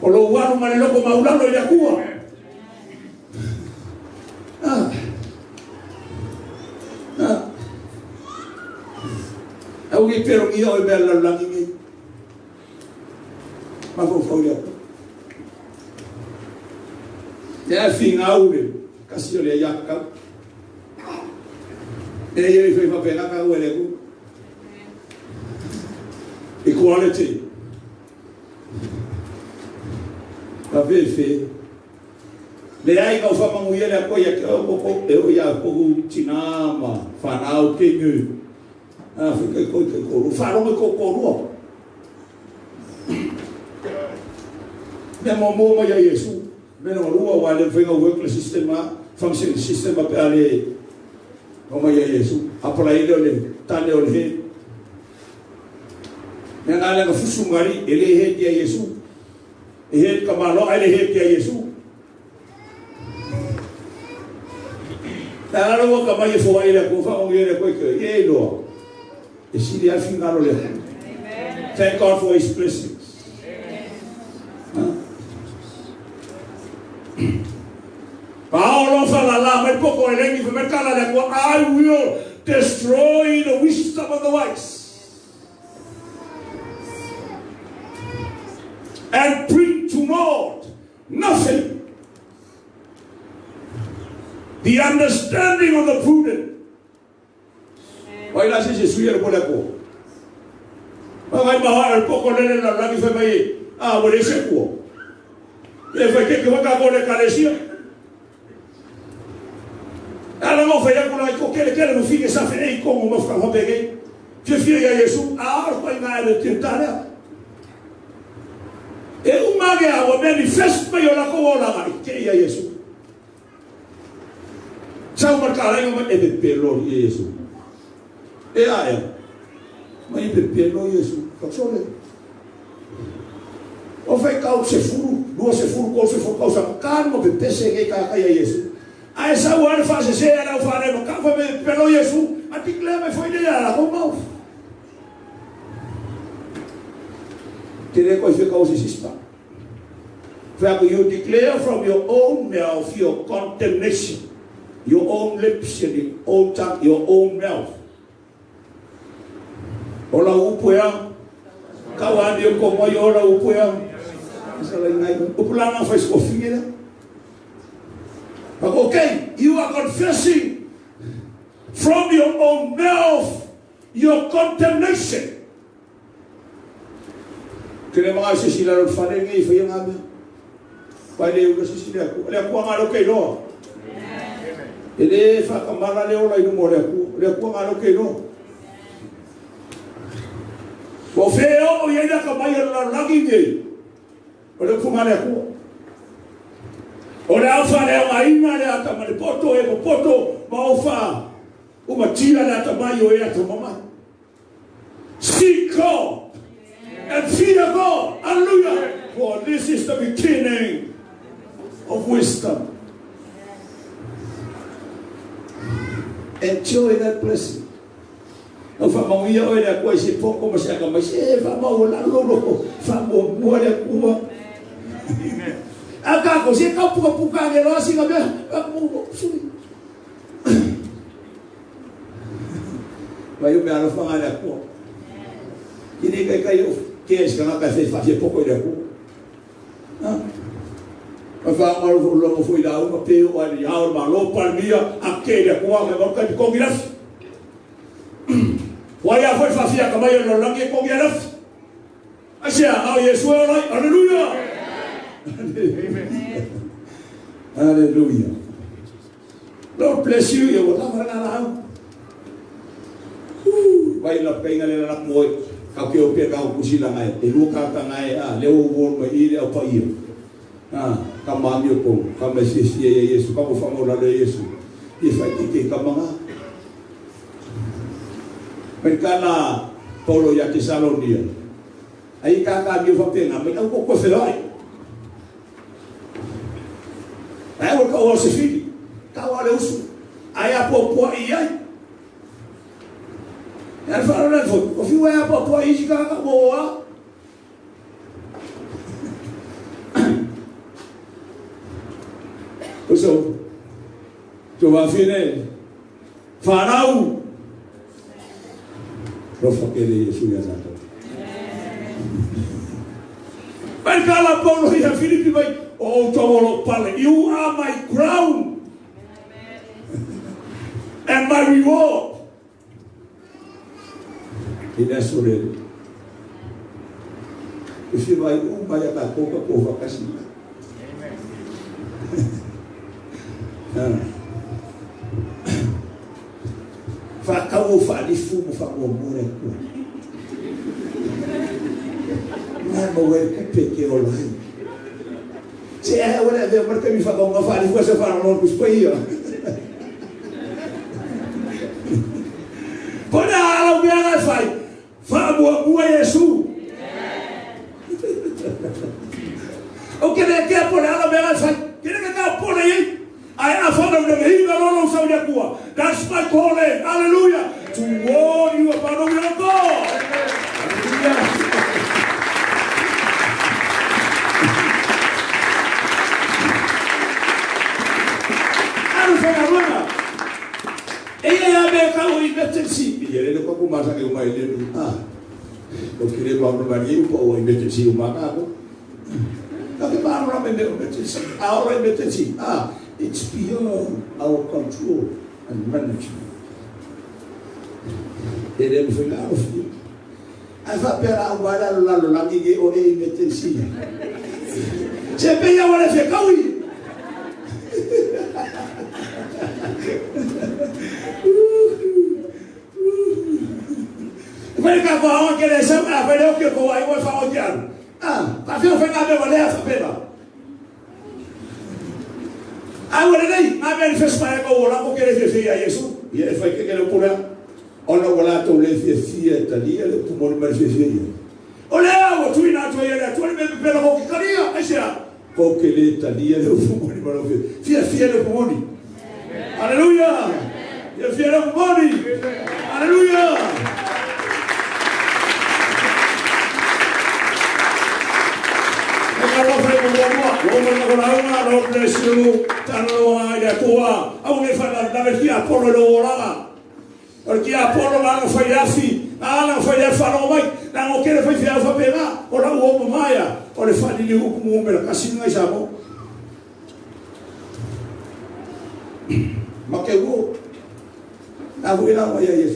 Kalau waru mana loko maulano ya kuah. Aku ni pero ni oi bela lagi ni. Mafu faulia. Ya finau ni kasih oleh yakal. Ele foi para pegar com o elego. Equality. Pape fe. Le ai ka fa manguia le ko ya ko eu ya ko tinama fanau kenyu. Ah fica ko faro ko ro. Me momo ya Yesu. Me no rua wale foi no work sistema function sistema pale. Como ya Yesu. Apola ile ole tale ole. Yang ada ke fusungari ele dia Yesu ele kamalo ele dia Yesu talo ka mai fo ele ko fa o ele ko ke yelo e si dia fingalo le thank God for his blessings Paulo fala lá mas pouco ele que mercala le ko I will destroy the wisdom of the wise and bring to naught nothing. The understanding of the prudent. Why does he say, "Polako"? Why mahal poko lele la lagi fe mai? Ah, boleh seku. Ia fe ke waka boleh kalesia. Ala mo fe ya kuna ko kele no fique sa fe ei como mo fa peguei. Je fie ya Yesu, ah, pa ina le tentara. E umage a manifest me yo la ko la mai ke ya Yesu. Sa marcare no e de pelo Yesu. E aia. Mai de pelo Yesu. Fatsole. O fai kau se furu, duas se furu ko se fo causa calmo que pese que ka ya Yesu. A esa war fa se era o fare no ka fa me pelo Yesu, a ti kleme foi de la como. You declare from your own mouth your condemnation, your own lips and your own tongue, your own mouth. Ola upuya, kawani yo komo yo ola upuya. Upulana faz kofinha. But okay, you are confessing from your own mouth your condemnation. Kena mga sisila ron fane ngay fayang amin. Pwede yung sisila ko. Ole ako ang alo kay no. Ele fa kamala le ola ino mo le ako ang alo kay no. Ko feo o yeda kamaya la lagi nge. Ole ko male ako. Ole afa le maina le atamale poto e poto maufa. Uma tira le atamayo e atamama. Seek God and fear God. Hallelujah. For this is the beginning of wisdom. Enjoy that blessing. Ang famangya o na ko si poko masya ka masya famawala lolo famo muale kuwa. Aga ko si ka puka ngelo si ngabe ako suri. Bayo me alo fangala ko. Ini kayo kes kana ka fe fa poko ida ko. Fa mal lo foi lá uma peo ali ao malo palmia aquele com a boca de congresso. Waya foi fazia como eu não langue congresso. Asia ao Yesu olai aleluia. Amen. Hallelujah. Lord bless you. Eu vou lá lá. Vai lá pegar ele lá moi. Kau ke o pega o kusila ngai. E luka ka ngai leo wo mai ile o pai. Kama mio ko, kama sisi ya Yesu, kama famo la de Yesu. E fai que kama nga. Perkana Paulo ya Tesalonia. Ai ka mio fa pena, me ko ko felai. Ai o ko se fili. Ka wa le usu. Ai a popo ai. Ela falou na foto, o filho é a popo ai de ka boa. So, tu vas finir. Farao. Profoque de Yesu ya zato. Perkala Paulo ya Filipi vai. Oh, tomolo pale. You are my crown and my reward. Ina surel. If you vai vai a pouca por vacação. Fa kau fa di fumo fa o more ko. Na mo we ke peke o lai. Se é ora de marca mi fa ko ma fa di ko se fa no kus pai. Pona ala mi ala fai. Fa bo Yesu. O que le quer por ala mi ala fai. Kene que ka pona aí. I am father of the Hiva Lolo Saudakua. That's my calling. Hallelujah. To warn you about the will of God. Hallelujah. Hallelujah. Ella ya me acabo de meter sí. Y él no como más que un baile. Lo quiere para María o meter sí un macaco. Lo que para no meter sí. Ahora meter sí. It's beyond our control and management. E deve foi lá o filho. Aí vai pegar o guarda lá no lado e o rei meter sim. Você pega o olho fica aí. Vai cá com a onde ele chama, vai ler o que eu aí vou falar o diabo. Tá vendo foi na minha mulher essa pena. Agora daí, a manifesta para que o lá porque ele fez a Jesus. E ele foi que ele pura. Olha o lá tu le fez ali, ele tomou uma manifestação. Olha, o tu ina tu ele, tu ele me pela o que queria, achar. Porque ele ali, ele tomou uma manifestação. Fia no pomoni. Aleluia. Ele fia no pomoni. Aleluia. Launa, Lord bless you. Tanoa ya tua. Au me fana na ki Apollo lo ora. Porque Apollo la foi afi, ala foi a faro mai, na o que foi fia fa pena, ora o maia, ora fani ni o como me kasino ai sabo. Ma que go. Na buena mai ai.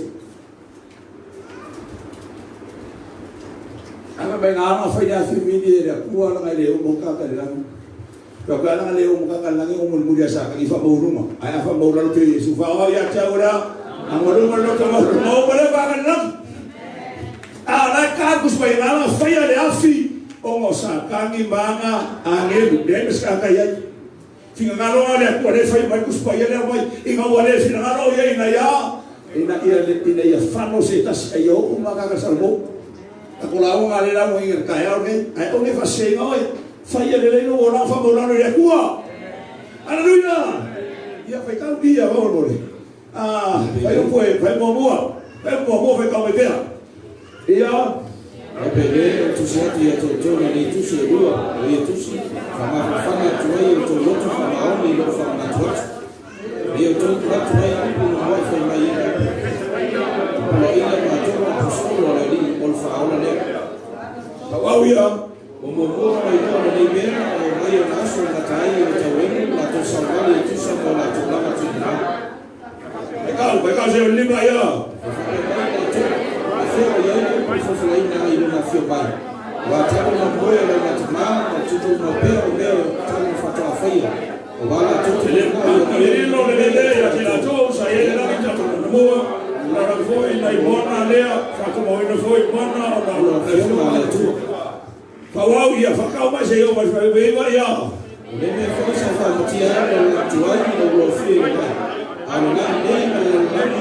Ana bem ana foi afi mini era kuala ngai le o moka ka le Kalau orang leo muka lagi umur muda sah kaki fa mau rumah, ayah fa mau lalu tu Yesus fa ya cawra, angolong lalu tu mau boleh bangun lagi. Anak aku supaya lama faya le afi, ongosa kami banga angelu demes kakaya. Tinggal kalau ada aku ada faya baik supaya le mai, ingat boleh sih kalau ya ina ya fano setas ayo umaka kasalbo. Aku lalu ngalih mau ingat kaya orang, ayo ni fa sengai. Faya le no orang fa bolano ya kuah. Haleluya. Ya fa kau dia ba boleh. Faya fai mo fai kau bebea. Iya. Bebea tu sati ya tu ni tu se dua, ya tu si. Fama tu ai tu lotu fama oni lo fama tu. Ya tu tu ai ku no fa mai. Lo ina ma tu ma solo la di ol fa ona le. Tahu ya. Umur itu dari bera, orang langsung katai berjauhin, atau sambil itu sambil langsung lama cina. Mereka saya lima ya. Saya yang selain nama itu nafsu baik. Wajah memboya dan macam cukup memboya tangan fatwa faya. Wala cukup. Ini lo lebih ya kita tahu saya lagi jatuh semua. Orang foi na ibona lea, fatwa ina foi mana orang itu. Kawau ya fakau mas eu mas vai ver ya. Leme foi sa fa mutia na tuai na urofie na. Ana na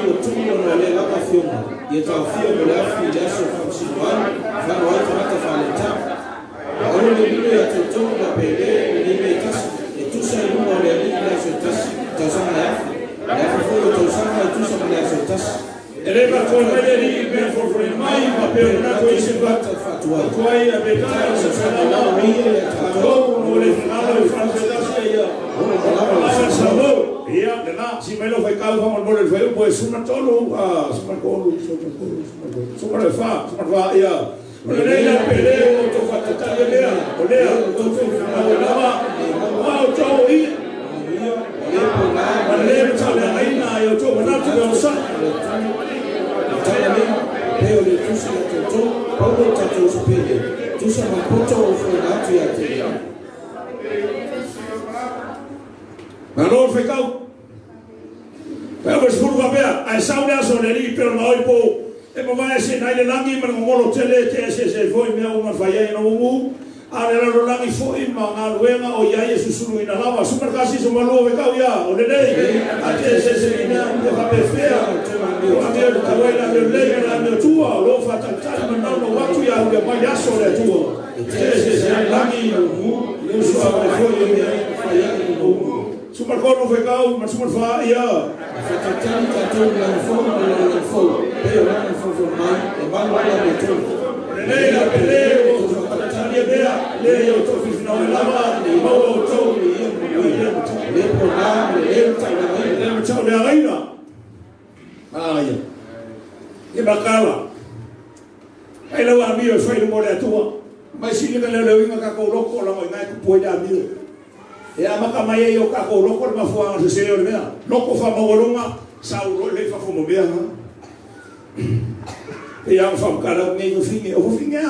o tudo na le la pafiona. Ye ta fio la fi ya so fa siwan, fa wa ta fa le ta. Ora le bile ya to na pele ni me tas. E tu sa no le ni la so tas. Ta sa na. Ya foi to sa na tu sa na so tas. Ele vai correr ali bem for mai papel na coisa bata fatwa. Coi a betara se fala lá ia todo no le final e francesa ia. Ora sabo ia na si me lo fai cau vamos no le fai pues una tolo super gol super fa ia. Ora ia peleo to fatata lea. Olea to final lava. Wow to ia. Ia chale aina yo to na to sa. Peo le tusi la toto, paulo tato supele, tusa mapoto o frenatu ya te. Malor fekau. Pero es furba bea, a sauna soneri pero na oipo, e mo vai se na ile langi men ngolo tele te se foi me uma falla no mumu. Ara lo langi foi ma luenga o ya Yesu ina lava super kasi so malo fekau ya, o nei. Ate se ina de papefea. Amir kawaida lele na tua lo fatata mandao watu ya mai aso le tua. Se langi mu le so foi falla no. Super kono fekau, mas super fa ya. Fatatan tato la fo, pero la fo mai, e ba la beto. Le la peleo, fatatan ya bea, le yo to fi no lava, ni mo to le programa, le chao le aina. Ya. E bakala. Ai lo amio foi no mole tua. Mas se liga le winga ka ko loko la mai ku poi amio. E a maka mai o ka ko loko ma fua se se le mea. Loko fa mogolonga sa uro le fa fo mo bea. E a fa kala ngai no finge, o finge.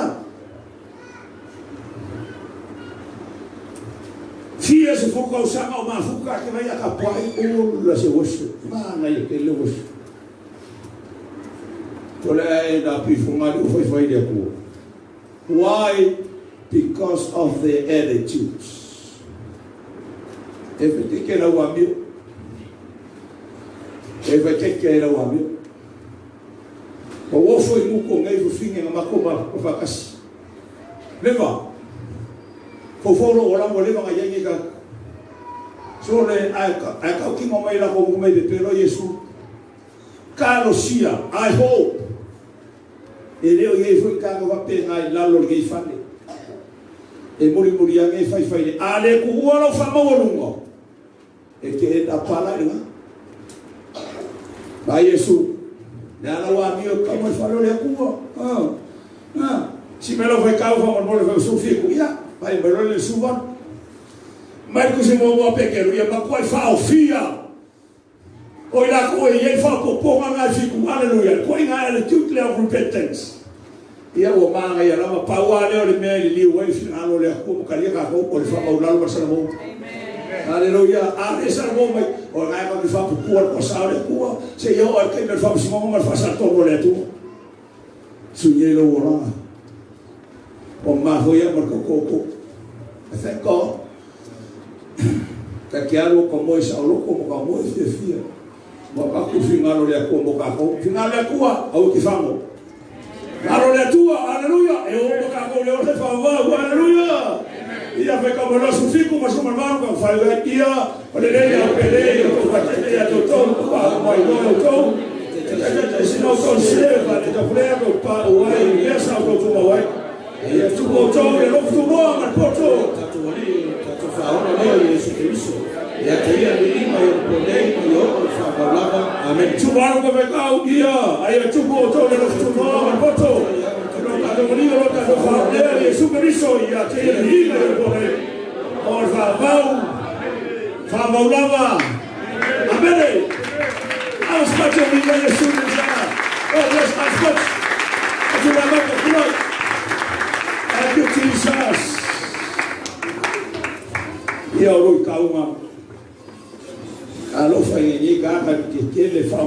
Fia se fo ka usanga o ma fuka ke vai a ka pai o la se wosu. Ma ngai ke le wosu. Why? Because of their attitudes. If I take care of you, but what for you go everything in a makoma of a cast? Never. For follow or I'm living a yangiga. So I can't keep my love over the Pero Yesu. Carlosia, I hope. E leo ye foi ka va pe ngai la lo ge fane. e muri ange fai ale ku ora fa mawolungo e ke da pala ina ba Yesu na la wa mio como falo le ku si me lo fai cau fa mo le fa su fi ku ya vai me lo le suba mai ku se mo pequeno ia ma qual fa ofia o la ko e fa ko po nga fi ku hallelujah ko ina le toute la repentance ia o manga ia lama paua leo le mea li wai finalo le ko ka ia ka ko le fa maulalo masana mo hallelujah a esa mo mai o ngai ma fa ku ko sa le ku se yo al ke me fa si mo ma fa sa to mo le tu su ye lo ora o ma ho ia mo ko thank God ka kialo como esa o como ka mo se fia mo ka ku finalo le ko mo ka ko finalo le ku au ki famo Allora tua, alleluia, e un po' che le fa alleluia. Ia fe come lo sufico, ma sono malvano, fai vecchia, le lei a pelea, con la tutto, ma il tuo, se non conserva, le dovremmo pa uai, via sa tutto uai. E tu posto, e lo tu ma posto, tu fa una lei su Cristo. E a te ia lima e un polei, io fa parlava, amen. Tu guarda come cau dia, ai tu posto, e lo tu ma posto. Lo fa vedere su Cristo ia te ia lima e un polei. Or fa maulava. Amen. Aspetta mi viene su di là. Oh, yes, aspetta. Tu la mano fuori. Thank you, Jesus. Io lui calma. Allora fai niente, che le fa